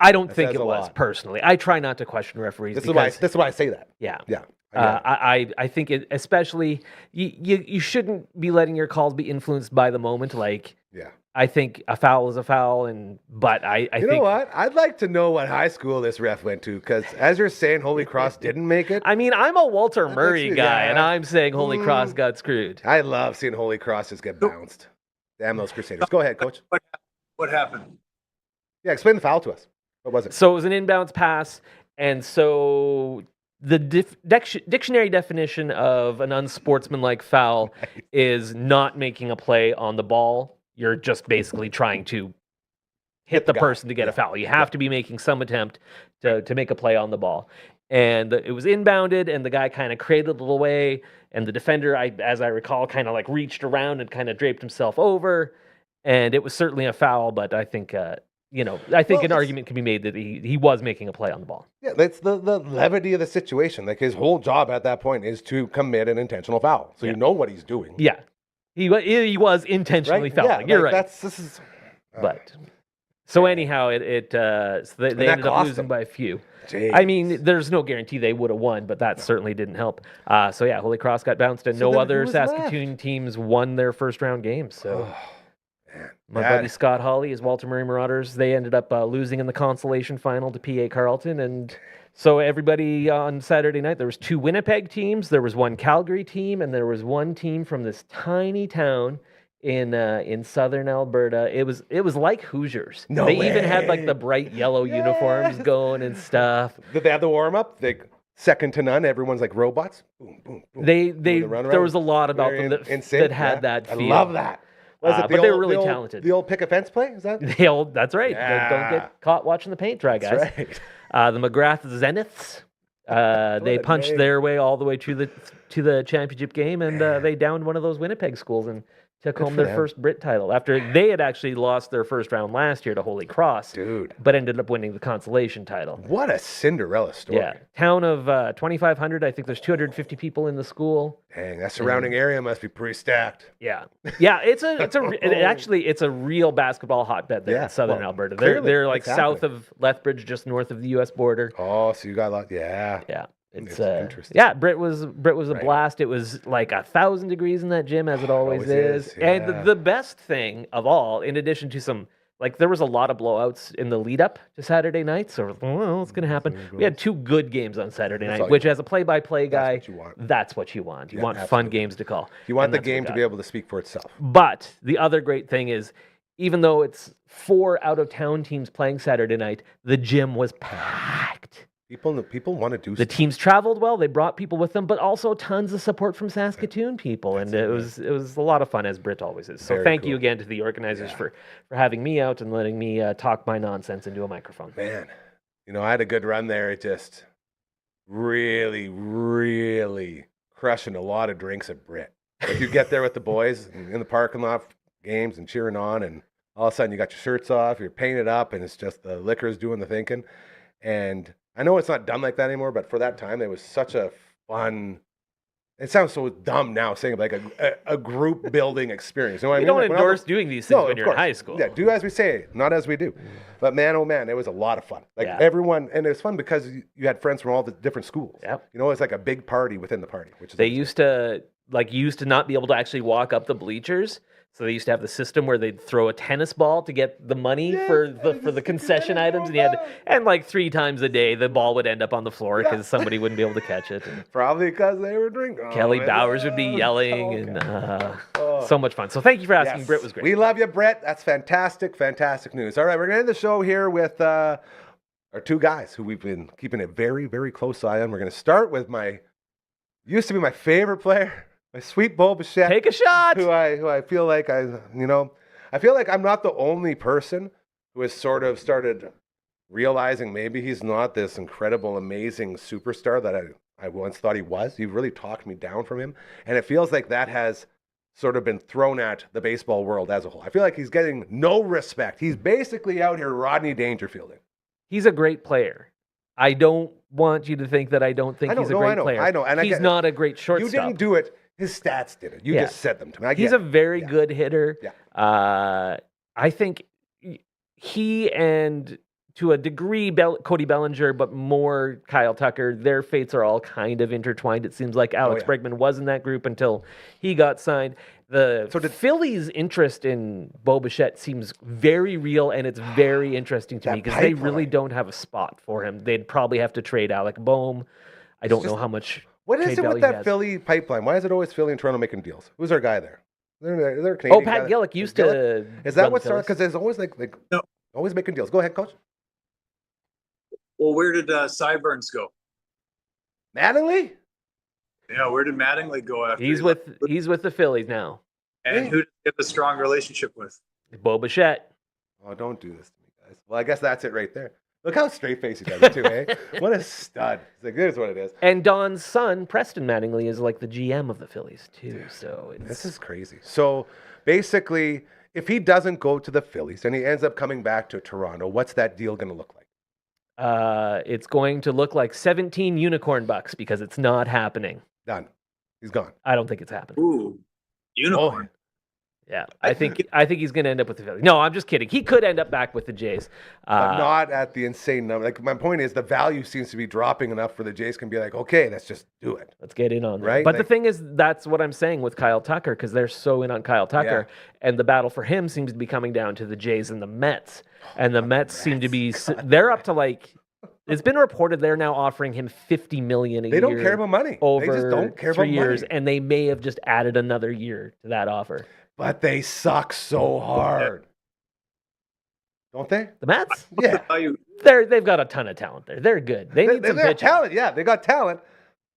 I don't that think says it a was lot. personally. I try not to question referees. this because, is why I say that. yeah. Yeah. I get it. I think it, especially you shouldn't be letting your calls be influenced by the moment. Like, Yeah. I think a foul is a foul, but I You think know what? I'd like to know what high school this ref went to, because as you're saying, Holy Cross didn't make it. I mean, I'm a Walter Murray you- guy, yeah. and I'm saying Holy Cross got screwed. I love seeing Holy Crosses get bounced. Damn those Crusaders. Go ahead, coach. What happened? Yeah, explain the foul to us. What was it? So it was an inbounds pass, and so the dictionary definition of an unsportsmanlike foul is not making a play on the ball. You're just basically trying to hit the guy. person to get a foul. You have to be making some attempt to make a play on the ball. And it was inbounded, and the guy kind of cradled it away, and the defender, as I recall, kind of like reached around and kind of draped himself over, and it was certainly a foul, but I think an argument can be made that he was making a play on the ball. Yeah, that's the levity of the situation. Like, his whole job at that point is to commit an intentional foul. So you know what he's doing. Yeah. He was intentionally Right? fouling. Yeah, You're like, right. This is. But so anyhow, so they that ended up cost losing them. by a few. Jeez. I mean, there's no guarantee they would have won, but that certainly didn't help. So yeah, Holy Cross got bounced, and So no then other who's Saskatoon teams won their first round games. So my buddy Scott Hawley, his Walter Murray Marauders, they ended up losing in the consolation final to PA Carleton, and so everybody on Saturday night, there was 2 Winnipeg teams, there was 1 Calgary team, and there was 1 team from this tiny town in southern Alberta. It was like Hoosiers. No they even had way. like the bright yellow uniforms going and stuff. Did they have the warm up? They second to none. Everyone's like robots. Boom, boom, boom. Doing the run There around. was a lot about Very them in sync, that had yeah. that feel. I love that. Was it the but they were old- really the old- talented. The old pick a fence play? Is that? That's right. Yeah. Don't get caught watching the paint dry, guys. That's right. The McGrath Zeniths. They a punched name. their way all the way to the championship game, and they downed one of those Winnipeg schools and took home for their them. first Brit title after they had actually lost their first round last year to Holy Cross, Dude, but ended up winning the consolation title. what a Cinderella story. Yeah, town of 2,500. I think there's 250 people in the school. Dang, that surrounding area must be pretty stacked. Yeah, it's a real basketball hotbed there Yeah, in southern well, Alberta. clearly, They're like it's south happening. of Lethbridge, just north of the U.S. border. Oh, so you got a lot. Yeah. Yeah, it's interesting. yeah. Britt was a Right. blast. It was like 1,000 degrees in that gym, as it always is. yeah. And the best thing of all, in addition to some. Like, there was a lot of blowouts in the lead up to Saturday night, so well, what's going to happen? We had 2 good games on Saturday That's night, all you which, want. as a play-by-play guy, what you want. that's what you want. You Yeah, want fun absolutely. games to call. You want And the that's what we game to got. be able to speak for itself. But the other great thing is, even though it's 4 out-of-town teams playing Saturday night, the gym was packed. People want to do The stuff. teams traveled well. They brought people with them, but also tons of support from Saskatoon people, and it was a lot of fun, as Britt always is. So Very thank you cool. again to the organizers for having me out and letting me talk my nonsense into a microphone. Man, I had a good run there. It just really, really crushing a lot of drinks at Brit. Like you get there with the boys in the parking lot games and cheering on, and all of a sudden you got your shirts off, you're painted up, and it's just the liquor's doing the thinking. And I know it's not done like that anymore, but for that time, it was such a fun. It sounds so dumb now saying it, like a group building experience. You know what I We mean? don't Like, endorse doing these things when of you're in course. high school. Yeah, do as we say, not as we do. But man, oh man, it was a lot of fun. Like Yeah. everyone, and it was fun because you had friends from all the different schools. Yep. It was like a big party within the party, which is They used to not be able to actually walk up the bleachers. So they used to have the system where they'd throw a tennis ball to get the money for the concession items, and like 3 times a day the ball would end up on the floor because somebody wouldn't be able to catch it. And probably because they were drinking. Kelly Bowers would be yelling, and so much fun. So thank you for asking. Yes. Britt was great. We love you, Brett. That's fantastic, fantastic news. All right, we're going to end the show here with our 2 guys who we've been keeping a very, very close eye on. We're going to start with used to be my favorite player, my sweet Bo Bichette. Take a shot. Who I feel like I feel like I'm not the only person who has sort of started realizing maybe he's not this incredible, amazing superstar that I once thought he was. He really talked me down from him. And it feels like that has sort of been thrown at the baseball world as a whole. I feel like he's getting no respect. He's basically out here Rodney Dangerfielding. He's a great player. I don't want you to think that I don't think he's a great player. I know. And he's not a great shortstop. You didn't do it. His stats did it. You just said them to me. He's a very good hitter. Yeah. I think he and, to a degree, Cody Bellinger, but more Kyle Tucker, their fates are all kind of intertwined. It seems like Alex Bregman was in that group until he got signed. The Phillies' interest in Bo Bichette seems very real, and it's very interesting to me because they really don't have a spot for him. They'd probably have to trade Alec Boehm. I don't know how much. What is it with that Philly pipeline? Why is it always Philly and Toronto making deals? Who's our guy there? Is there a Canadian Pat guy? Gillick used to. Is that what started? Because there's always No. always making deals. Go ahead, Coach. Well, where did Sideburns go? Mattingly? Yeah, where did Mattingly go after? He's with the Phillies now. And who did he have a strong relationship with? Bo Bichette. Oh, don't do this to me, guys. Well, I guess that's it right there. Look how straight faced he does it too, eh? What a stud. It's like, here's what it is. And Don's son, Preston Mattingly, is like the GM of the Phillies too. So This is crazy. So basically, if he doesn't go to the Phillies and he ends up coming back to Toronto, what's that deal going to look like? It's going to look like 17 unicorn bucks because it's not happening. Done. He's gone. I don't think it's happening. Ooh, unicorn. Yeah, I think he's going to end up with the Phillies. No, I'm just kidding. He could end up back with the Jays. But not at the insane number. Like, my point is the value seems to be dropping enough for the Jays can be like, okay, let's just do it. Let's get in on that. Right? But the thing is, that's what I'm saying with Kyle Tucker, because they're so in on Kyle Tucker, and the battle for him seems to be coming down to the Jays and the Mets. And the Mets seem to be, they're up to like, it's been reported they're now offering him $50 million a year. They don't care about money. Over they just don't care 3 about years, money. and they may have just added another year to that offer. But they suck so hard. Don't they? The Mets? Yeah. They've got a ton of talent there. They're good. They need some got pitching. talent. Yeah, they got talent.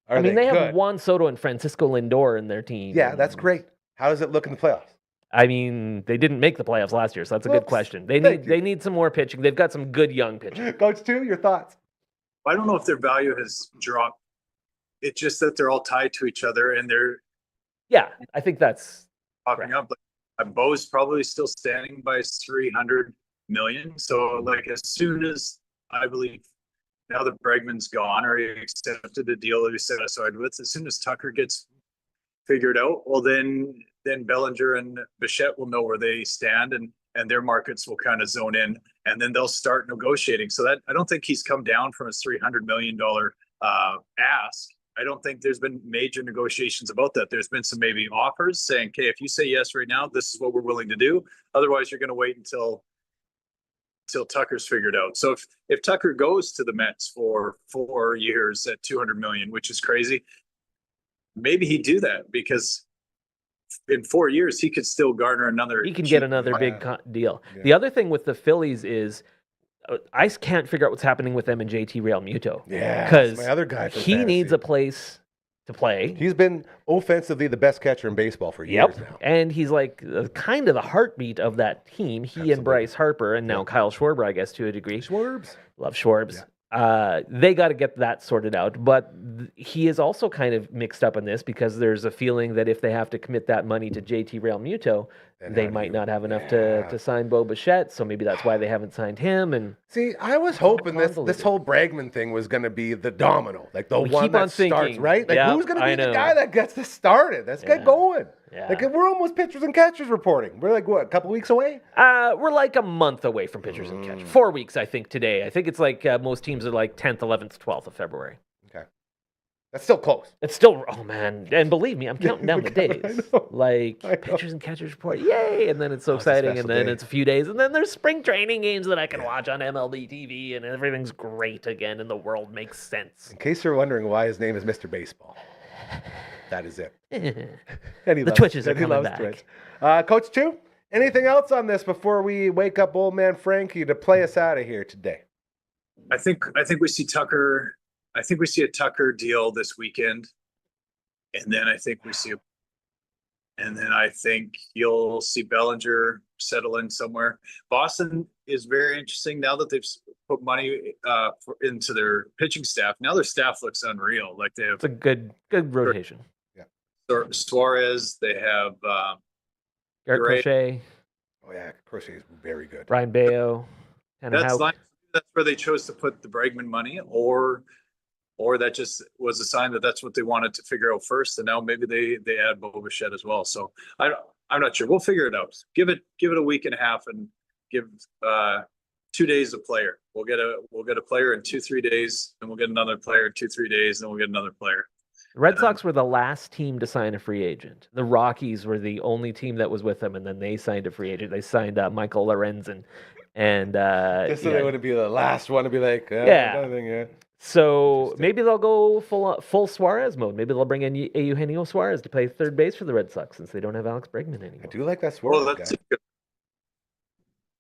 They have good? Juan Soto and Francisco Lindor in their team. Yeah, that's great. How does it look in the playoffs? I mean, they didn't make the playoffs last year, so that's a good question. They need some more pitching. They've got some good young pitching. Coach 2, your thoughts? I don't know if their value has dropped. It's just that they're all tied to each other and they're I think that's popping up. Like, Bo's probably still standing by 300 million. So, like, as soon as I believe now that Bregman's gone or he accepted the deal that he set aside with, as soon as Tucker gets figured out, well, then Bellinger and Bichette will know where they stand and their markets will kind of zone in and then they'll start negotiating. So that I don't think he's come down from his $300 million ask. I don't think there's been major negotiations about that. There's been some maybe offers saying, okay, if you say yes right now, this is what we're willing to do. Otherwise, you're going to wait until Tucker's figured out. So if Tucker goes to the Mets for 4 years at $200 million, which is crazy, maybe he'd do that because in 4 years he could still garner another. He can get another big deal. Yeah. The other thing with the Phillies is I can't figure out what's happening with them and JT Real Muto. Yeah, because my other guy for he needs fantasy. a place to play. He's been offensively the best catcher in baseball for years now. And he's like kind of the heartbeat of that team. He Absolutely. and Bryce Harper, and now Kyle Schwarber, I guess, to a degree. Schwarbs. Love Schwarbs. They got to get that sorted out. But he is also kind of mixed up in this because there's a feeling that if they have to commit that money to JT Real Muto, Then they how do might you- not have enough to sign Bo Bichette. So maybe that's why they haven't signed him. And See, I was hoping this convoluted. whole Bregman thing was going to be the domino, like the We one keep that on starts, thinking, right? Like, yeah, who's going to I be the know. guy that gets this started? Let's get Yeah. going. Yeah. Like, we're almost pitchers and catchers reporting. We're like, what, a couple weeks away? we're like a month away from pitchers and catchers. 4 weeks, I think, today. I think it's like most teams are like 10th, 11th, 12th of February. Okay. That's still close. It's still, oh man, and believe me, I'm counting down the I days. know. Like I know. pitchers and catchers report, yay! And then it's so Oh, it's a exciting, and special then day. it's a few days, and then there's spring training games that I can watch on MLB TV, and everything's great again, and the world makes sense. In case you're wondering why his name is Mr. Baseball, that is it. the And he Twitches are and he coming loves back. Twitch. Coach Chu, anything else on this before we wake up old man Frankie to play us out of here today? I think we see Tucker. I think we see a Tucker deal this weekend, and then I think you'll see Bellinger settle in somewhere. Boston is very interesting now that they've put money into their pitching staff. Now their staff looks unreal. Like they have It's a good rotation. Suarez, they have Garrett Great. Crochet, Oh, yeah, Crochet is very good. Brian Bayo, and that's how where they chose to put the Bregman money, or that just was a sign that that's what they wanted to figure out first, and now maybe they add Bo Bichette as well. So I'm not sure. We'll figure it out. Give it a week and a half, and give 2 days a player. We'll get a player in 2-3 days, and we'll get another player in 2-3 days, and then we'll get another player. the Red Sox were the last team to sign a free agent. The Rockies were the only team that was with them, and then they signed a free agent. They signed Michael Lorenzen, and Just so they wouldn't be the last one to be like, Yeah. nothing, yeah. So Interesting. maybe they'll go full Suarez mode. Maybe they'll bring in Eugenio Suarez to play third base for the Red Sox since they don't have Alex Bregman I anymore. do like that Well, Suarez that's guy.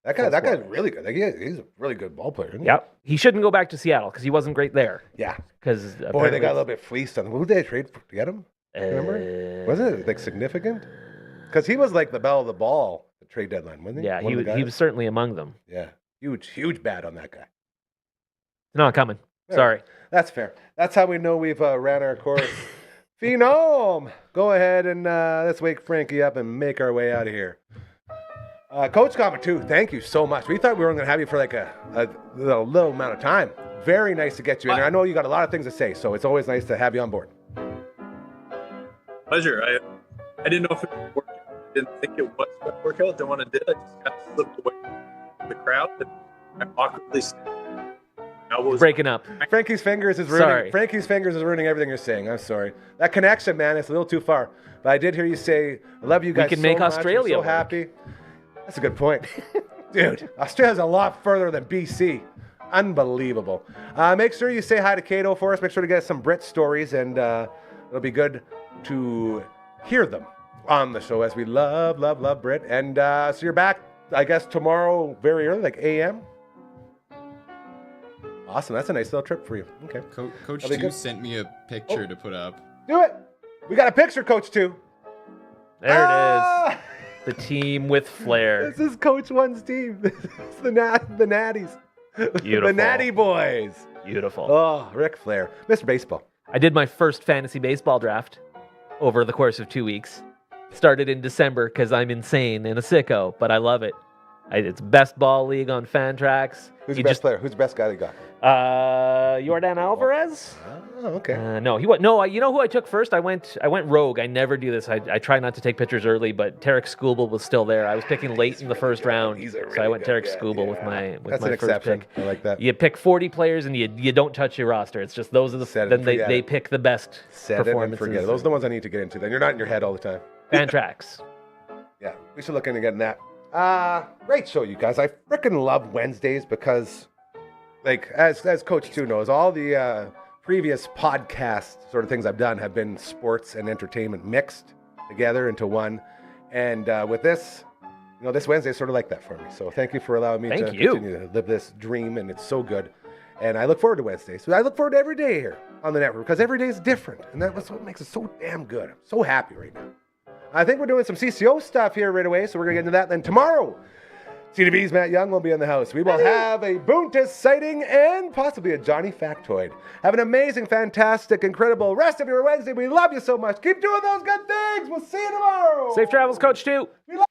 That guy's Suarez. really good. Like, he's a really good ball player, isn't he? Yep. He shouldn't go back to Seattle because he wasn't great there. Yeah. Because Boy, they got a little bit fleeced on. Who did they trade to get him? Remember? Wasn't it like significant? Because he was like the bell of the ball at trade deadline, wasn't he? Yeah, One of the he guys? was certainly among them. Yeah, huge bad on that guy. Not coming. Yeah. Sorry. That's fair. That's how we know we've ran our course. Phenom, go ahead and let's wake Frankie up and make our way out of here. Coach Comment too, thank you so much. We thought we were going to have you for like a little amount of time. Very nice to get you in there. I know you got a lot of things to say, so it's always nice to have you on board. Pleasure. I didn't know if it would work. I didn't think it was going to work out. Then when it did, I just kind of slipped away from the crowd and I awkwardly said, Breaking up. Frankie's fingers is ruining everything you're saying. I'm sorry. That connection, man, it's a little too far. But I did hear you say, I love you guys can so make much. Australia I'm so work. happy. That's a good point. Dude, Australia's a lot further than BC. Unbelievable. Make sure you say hi to Cato for us. Make sure to get some Brit stories, and it'll be good to hear them on the show as we love Brit. And so you're back, I guess, tomorrow very early, like a.m.? Awesome. That's a nice little trip for you. Okay. Coach That'll be 2 good. sent me a picture to put up. Do it. We got a picture, Coach 2. There it Ah! is. The team with flair. This is Coach 1's team. This is the Natties. Beautiful. The Natty Boys. Beautiful. Oh, Ric Flair. Mr. Baseball. I did my first fantasy baseball draft over the course of 2 weeks. Started in December because I'm insane and a sicko, but I love it. It's best ball league on Fantrax. Who's You your best player? Who's the best guy they got? Jordan Alvarez? Oh, okay. No, you know who I took first? I went rogue. I never do this. I try not to take pitchers early, but Tarek Skubal was still there. I was picking late in the first round, He's a so I really went good Tarek guy. Skubal Yeah. with That's my an first exception. pick. I like that. You pick 40 players and you don't touch your roster. It's just those are Set it then and they forget it. pick the best Set it and performances. forget it. Those are the ones I need to get into. Then you're not in your head all the time. Fantrax. Yeah, we should look into getting that. Great show, you guys. I freaking love Wednesdays because, like, as Coach 2 knows, all the previous podcast sort of things I've done have been sports and entertainment mixed together into one. And with this, You know, this Wednesday is sort of like that for me. So thank you for allowing me to Thank you. continue to live this dream, and it's so good. And I look forward to Wednesdays. So I look forward to every day here on the network because every day is different, and that's what makes it so damn good. I'm so happy right now. I think we're doing some CCO stuff here right away, so we're going to get into that. Then tomorrow, CDB's Matt Young will be in the house. We will have a Boontis sighting and possibly a Johnny factoid. Have an amazing, fantastic, incredible rest of your Wednesday. We love you so much. Keep doing those good things. We'll see you tomorrow. Safe travels, Coach 2. We love